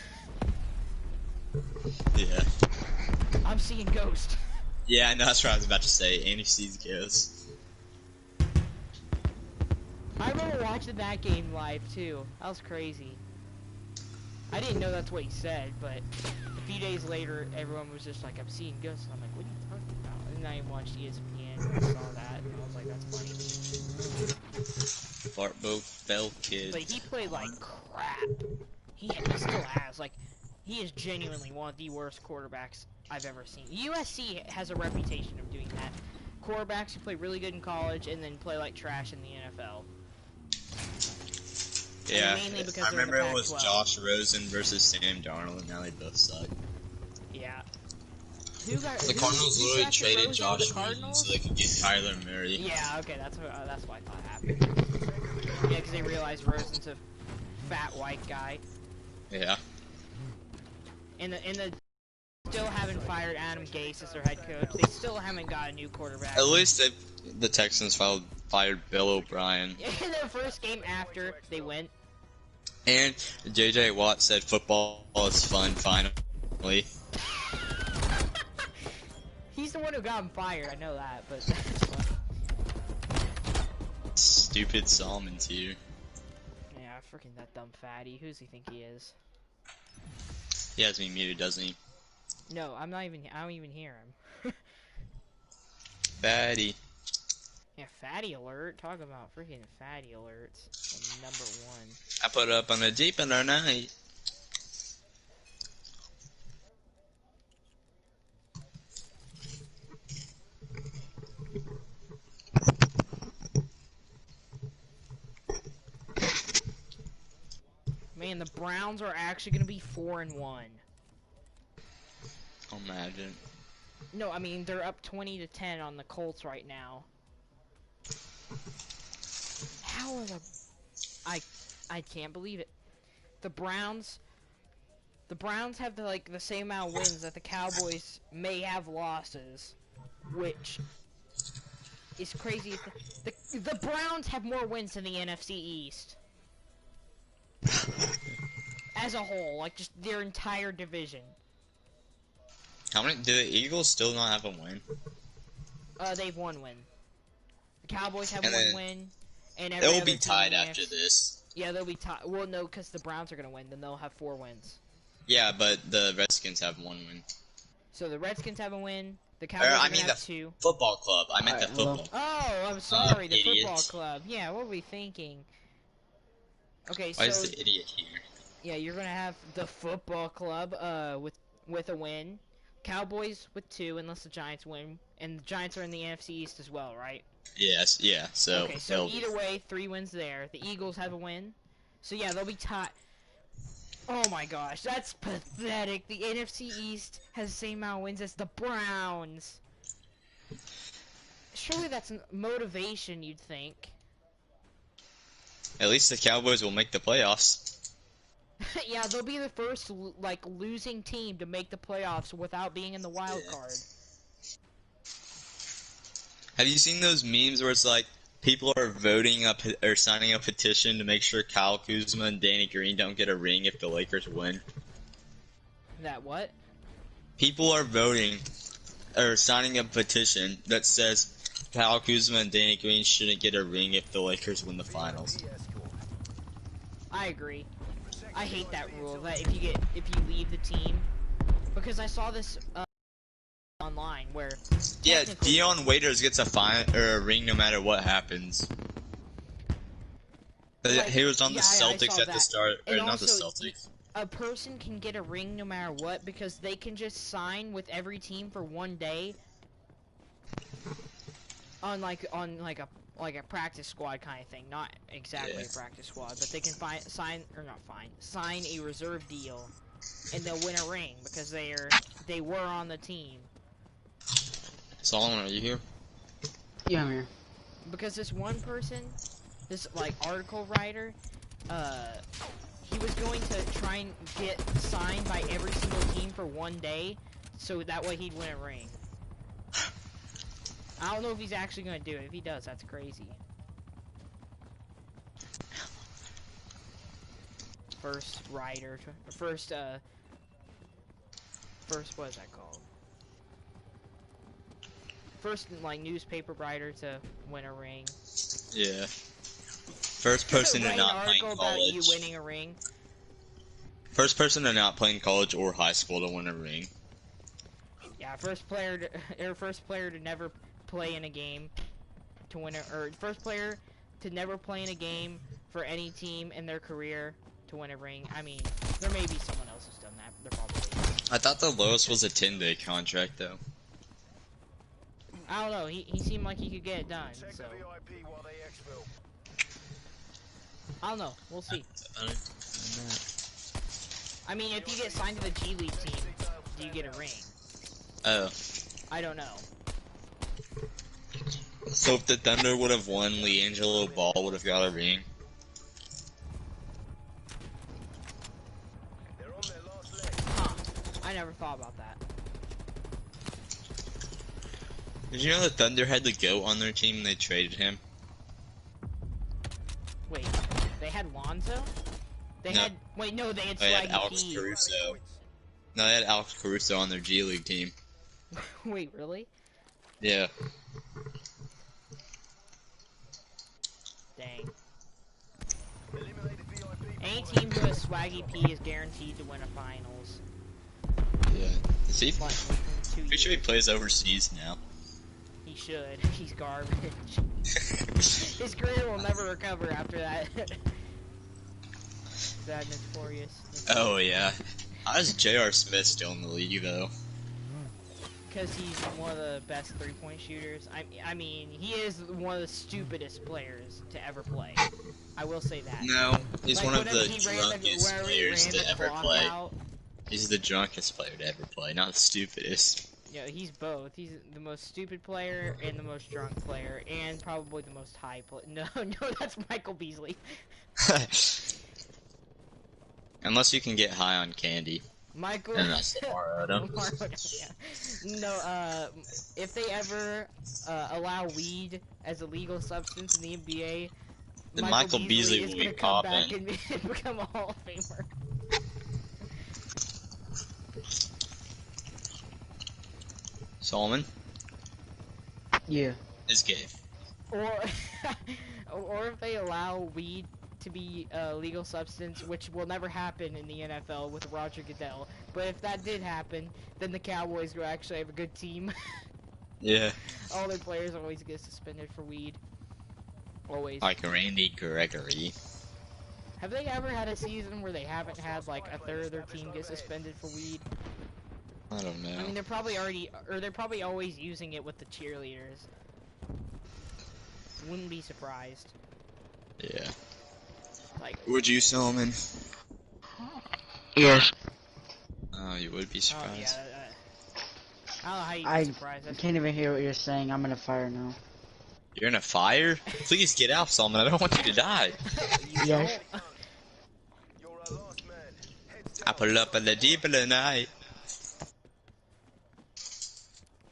Yeah. I'm seeing ghost. Yeah, I know, that's what I was about to say. Andy sees ghosts. I remember watching that game live too. That was crazy. I didn't know that's what he said, but a few days later, everyone was just like, "I'm seeing ghosts." And I'm like, "What are you talking about?" And then I watched ESPN and I saw that, and I was like, "That's funny." Bartbo Bell kid. But he played like crap. He still has, like, he is genuinely one of the worst quarterbacks I've ever seen. USC has a reputation of doing that. Quarterbacks who play really good in college and then play like trash in the NFL. Yeah, mainly because I they're in the remember it was Pac-12. Josh Rosen versus Sam Darnold, and now they both suck. Yeah. Who got The who- Cardinals who literally drafted traded Rosen? Josh The Rosen Cardinals? so they could get Kyler Murray. Yeah, okay, that's what I thought happened. Yeah, because they realized Rosen's a fat white guy, Yeah. and the still haven't fired Adam Gase as their head coach. They still haven't got a new quarterback. At least the Texans fired Bill O'Brien. In their first game after they went, And JJ Watt said football is fun, finally. he's the one who got him fired. I know that, but that's funny. Stupid Salmon's here. Yeah, freaking that dumb fatty. Who's he think he is? He has me muted, doesn't he? No, I don't even hear him. Fatty. Yeah, fatty alert. Talk about freaking fatty alerts. And number one. I put up on a deep in the night. Man, the Browns are actually gonna be 4-1. Imagine. No, I mean they're up 20-10 on the Colts right now. How are the? I can't believe it. The Browns have the same amount of wins that the Cowboys may have losses, which is crazy. The Browns have more wins than the NFC East as a whole, like just their entire division. How many? Do the Eagles still not have a win? They've one win. The Cowboys have And one then win, and every They'll other be team tied in the after AFC this. Yeah, they'll be tied. Well, no, because the Browns are gonna win. Then they'll have 4 wins. Yeah, but the Redskins have one win. So the Redskins have a win. The Cowboys Or, are I gonna mean have the 2. football club. I meant the Alright, well- football. Oh, I'm sorry. The football idiots. club. Yeah, what were we thinking? Okay, Why so is the idiot here? yeah, you're gonna have the football club with a win. Cowboys with 2, unless the Giants win, and the Giants are in the NFC East as well, right? Yes, yeah. So Okay, so they'll- either way, 3 wins there. The Eagles have a win. So yeah, they'll be tied. Oh my gosh, that's pathetic. The NFC East has the same amount of wins as the Browns. Surely that's motivation, you'd think. At least the Cowboys will make the playoffs. Yeah, they'll be the first like losing team to make the playoffs without being in the wild card. Have you seen those memes where it's like people are voting up or signing a petition to make sure Kyle Kuzma and Danny Green don't get a ring if the Lakers win? That what? People are voting or signing a petition that says Kyle Kuzma and Danny Green shouldn't get a ring if the Lakers win the finals. I agree. I hate that rule that if you leave the team, because I saw this online where Yeah, technically- Dion Waiters gets a fine or a ring no matter what happens. Like, He was on the yeah, I Celtics saw at the that. start, or And not the also, Celtics. a person can get a ring no matter what because they can just sign with every team for one day on like a practice squad kind of thing, not exactly Yeah. a practice squad, but they can sign a reserve deal, and they'll win a ring because they were on the team. Solomon, are you here? Yeah, I'm here. Because this one person, this like article writer, he was going to try and get signed by every single team for one day, so that way he'd win a ring. I don't know if he's actually going to do it. If he does, that's crazy. First writer, first what is that called? First, like, newspaper writer to win a ring. Yeah. First person to Write an not playing article about you college. winning a ring. First person to not playing college or high school to win a ring. Yeah, first player to never play in a game to win or first player to never play in a game for any team in their career to win a ring. I mean, there may be someone else who's done that. There probably is. I thought the lowest was a 10-day contract though. I don't know. He seemed like he could get it done. Check So the VIP while they exfil. I don't know. We'll see. I mean, if you get signed to the G League team, do you get a ring? Oh. I don't know. So if the Thunder would have won, LiAngelo Ball would have got a ring. They're on their last leg. Huh. I never thought about that. Did you know the Thunder had the GOAT on their team and they traded him? Wait, they had Lonzo? They No. had no, they had They had Swaggy Alex P. Caruso. No, they had Alex Caruso on their G League team. Wait, really? Yeah. Dang. Eliminate the VIP. Any team who has Swaggy P is guaranteed to win a finals. Yeah. Is he? Like, within 2 Pretty sure he years. plays overseas now. He should. He's garbage. His career will never recover after that. That notorious. Oh yeah. How is J.R. Smith still in the league though? Because he's one of the best three-point shooters. I mean, he is one of the stupidest players to ever play. I will say that. No, he's Like, one of whenever the he ran drunkest whenever he players ran to the ever clock play. out, He's the drunkest player to ever play, not the stupidest. you know, he's both. He's the most stupid player and the most drunk player, and probably the most high player. No, that's Michael Beasley. Unless you can get high on candy. Michael. And that's Lamar Odom. Lamar Odom, yeah. No, if they ever allow weed as a legal substance in the NBA, Then Michael Beasley is will gonna be come back popping. and become a Hall of Famer. Solomon Yeah. is gay. Or, or if they allow weed to be a legal substance, which will never happen in the NFL with Roger Goodell. But if that did happen, then the Cowboys will actually have a good team. Yeah. All their players always get suspended for weed. Always. Like Randy Gregory. Have they ever had a season where they haven't had like a third of their team get suspended for weed? I don't know. I mean, they're probably always using it with the cheerleaders. Wouldn't be surprised. Yeah. Like, Would you, Solomon? Yes. Oh, you would be Oh surprised. yeah. I don't know how you'd be I surprised. That's can't even hear what you're saying. I'm in a fire now. You're in a fire? Please get out, Solomon. I don't want you to die. you Yes. don't. You're our last man. Heads I down. pull up in the deep of the night.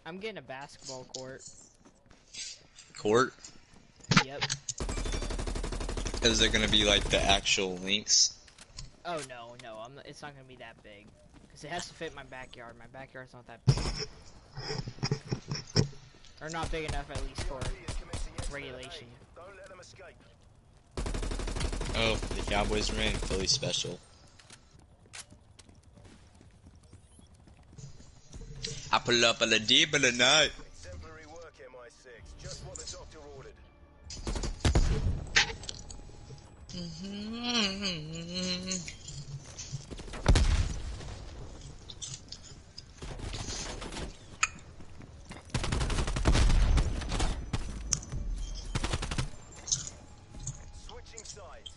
I'm getting a basketball court. Court? Yep. Is there gonna be like the actual links? Oh no, it's not gonna be that big. Because it has to fit my backyard. My backyard's not that big. Or not big enough, at least, for regulation. Don't let them escape. Oh, the Cowboys remain Philly special. I pull up in the deep of the night. Exemplary work, MI6. Just what the doctor ordered. Switching sides.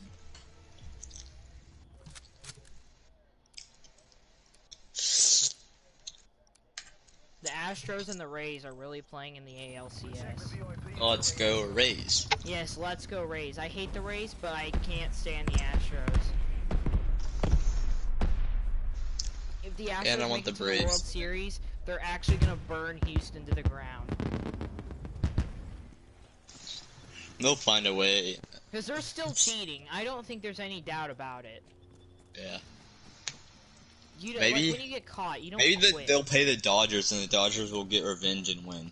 The Astros and the Rays are really playing in the ALCS. Let's go Rays. Yes, let's go Rays. I hate the Rays, but I can't stand the Astros. If the Astros And I want make the it to the Braves. World Series, they're actually gonna burn Houston to the ground. They'll find a way. Because they're still cheating. I don't think there's any doubt about it. Yeah. You don't, Maybe- like, when you get caught, you don't Maybe quit. they'll pay the Dodgers and the Dodgers will get revenge and win.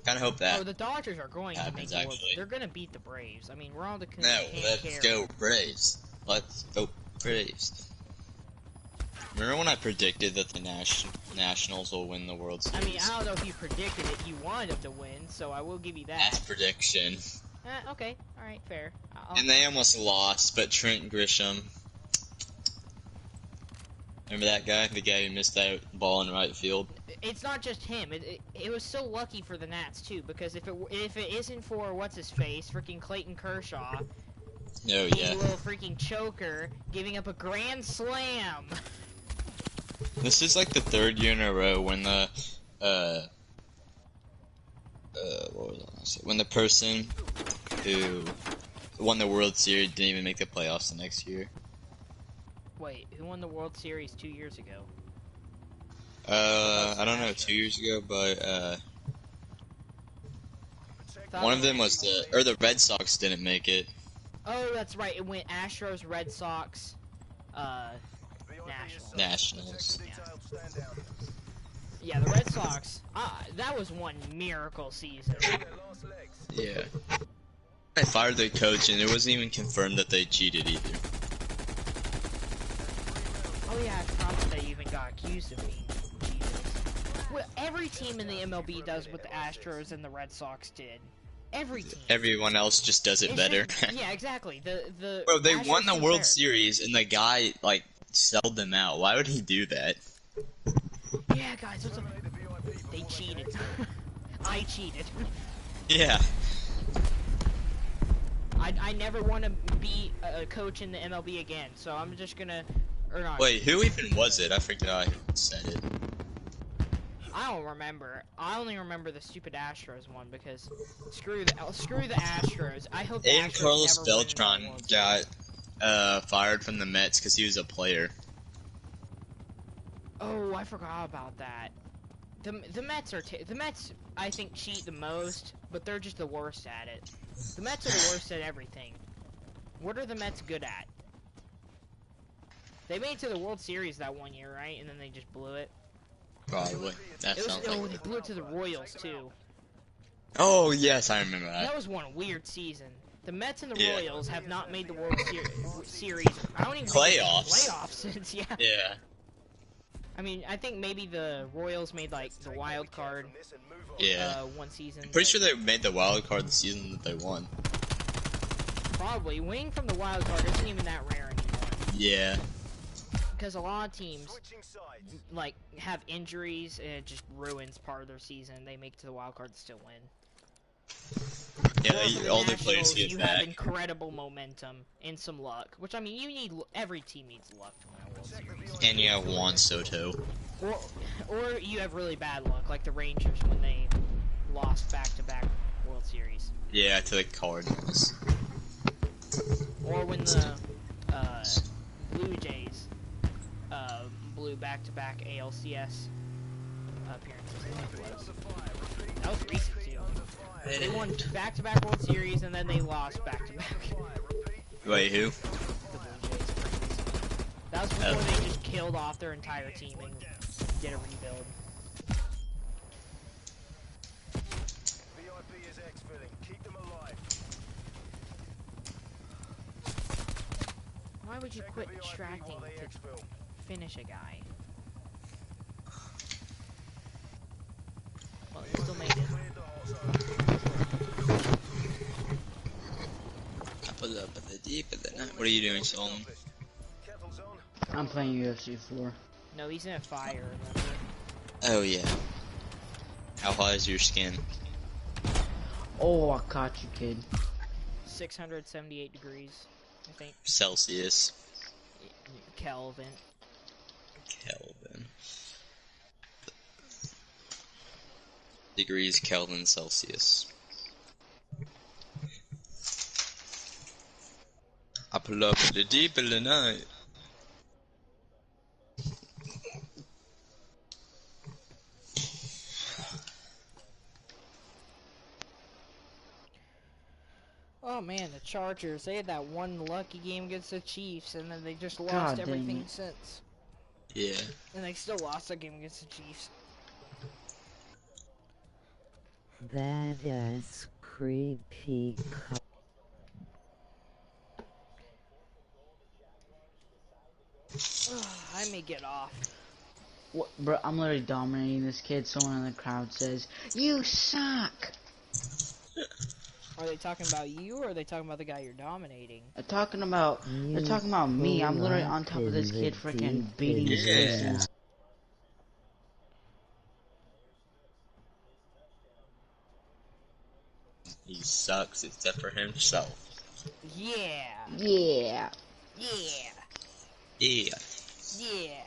Kinda hope that. Oh, the Dodgers are going to make happens, the World. actually. They're gonna beat the Braves. I mean, we're all the No, can't let's care. go Braves. Let's go Braves. Remember when I predicted that the Nationals will win the World Series? I mean, I don't know if you predicted it. You wanted them to win, so I will give you That's that. prediction. Okay, all right, fair. And they almost lost, but Trent Grisham. Remember that guy? The guy who missed that ball in right field? It's not just him. It was so lucky for the Nats too, because if it isn't for what's his face, freaking Clayton Kershaw, Oh, being yeah. a little freaking choker, giving up a grand slam. This is like the third year in a row when the, what was I gonna say? When the person who won the World Series didn't even make the playoffs the next year. Wait, who won the World Series 2 years ago? I don't know, 2 years ago, but, one of them was the Red Sox didn't make it. Oh, that's right. It went Astros, Red Sox, Nationals. Nationals. Yeah, the Red Sox. That was one miracle season. Yeah. They fired their coach and it wasn't even confirmed that they cheated either. Oh yeah, I forgot that they even got accused of being cheaters. Well, every team in the MLB does what the Astros and the Red Sox did. Every team. Everyone else just does it It's better. just- yeah, exactly. The Bro, they Astros won the did World better. Series and the guy, like, sold them out. Why would he do that? Yeah, guys, what's up? They cheated. I cheated. Yeah. I never want to be a coach in the MLB again, so I'm just gonna, or not. Wait, who even was it? I forgot who said it. I don't remember. I only remember the stupid Astros one because screw the Astros. I hope the And Astros Carlos never win another Beltran World got Series. fired from the Mets because he was a player. Oh, I forgot about that. The Mets are the Mets. I think cheat the most, but they're just the worst at it. The Mets are the worst at everything. What are the Mets good at? They made it to the World Series that one year, right? And then they just blew it. Probably. That It was, sounds oh, like. they blew it to the Royals too. Oh yes, I remember that. That was one weird season. The Mets and the Yeah. Royals have not made the World Series. I don't even think they've been Playoffs. playoffs since, yeah. Yeah. I mean, I think maybe the Royals made like the wild card Yeah. one season. I'm pretty but sure they made the wild card the season that they won. probably winning from the wild card isn't even that rare anymore. Yeah. Because a lot of teams like have injuries and it just ruins part of their season. They make it to the wild card and still win. Yeah, Or for the all their players Nationals, get you back. have incredible momentum and some luck. Which, I mean, you need every team needs luck to win a World Series. And you have Juan Soto. Or you have really bad luck, like the Rangers when they lost back-to-back World Series. Yeah, to the Cardinals. Or when the Blue Jays blew back-to-back ALCS appearances. I think it was. That was recent too. They won back-to-back World Series and then they lost back-to-back. Wait, who? The Blue Jays. That was before they just killed off their entire team and did a rebuild. VIP is exfilling. Keep them alive. Why would you Check quit the VIP distracting while they to exfil. finish a guy? Well, you still made it. Cleared the hot zone. I put up at the deep of the night. What are you doing, Solomon? Kettle zone. I'm playing UFC 4. No, he's in a fire, remember? Oh, yeah. How high is your skin? Oh, I caught you, kid. 678 degrees, I think. Celsius. Kelvin. Kelvin. Degrees Kelvin Celsius. I pull up at the deep of the night. Oh man, the Chargers, they had that one lucky game against the Chiefs, and then they just lost God dang everything it. since. Yeah. And they still lost that game against the Chiefs. That is creepy. I may get off. What, bro, I'm literally dominating this kid. Someone in the crowd says, "You suck." Are they talking about you, or are they talking about the guy you're dominating? They're talking about me. I'm literally on top of this kid, freaking beating his face in. He sucks except for himself. Yeah! Yeah. Yeah! Yeah. Yeah!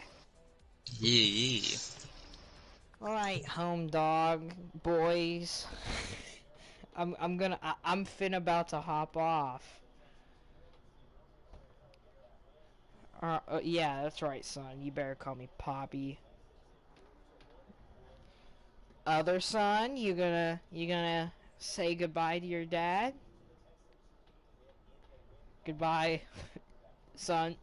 Yeah. Alright, home dog, boys. I'm finna about to hop off. Yeah, that's right, son. You better call me Poppy. Other son, you gonna say goodbye to your dad? Goodbye, son.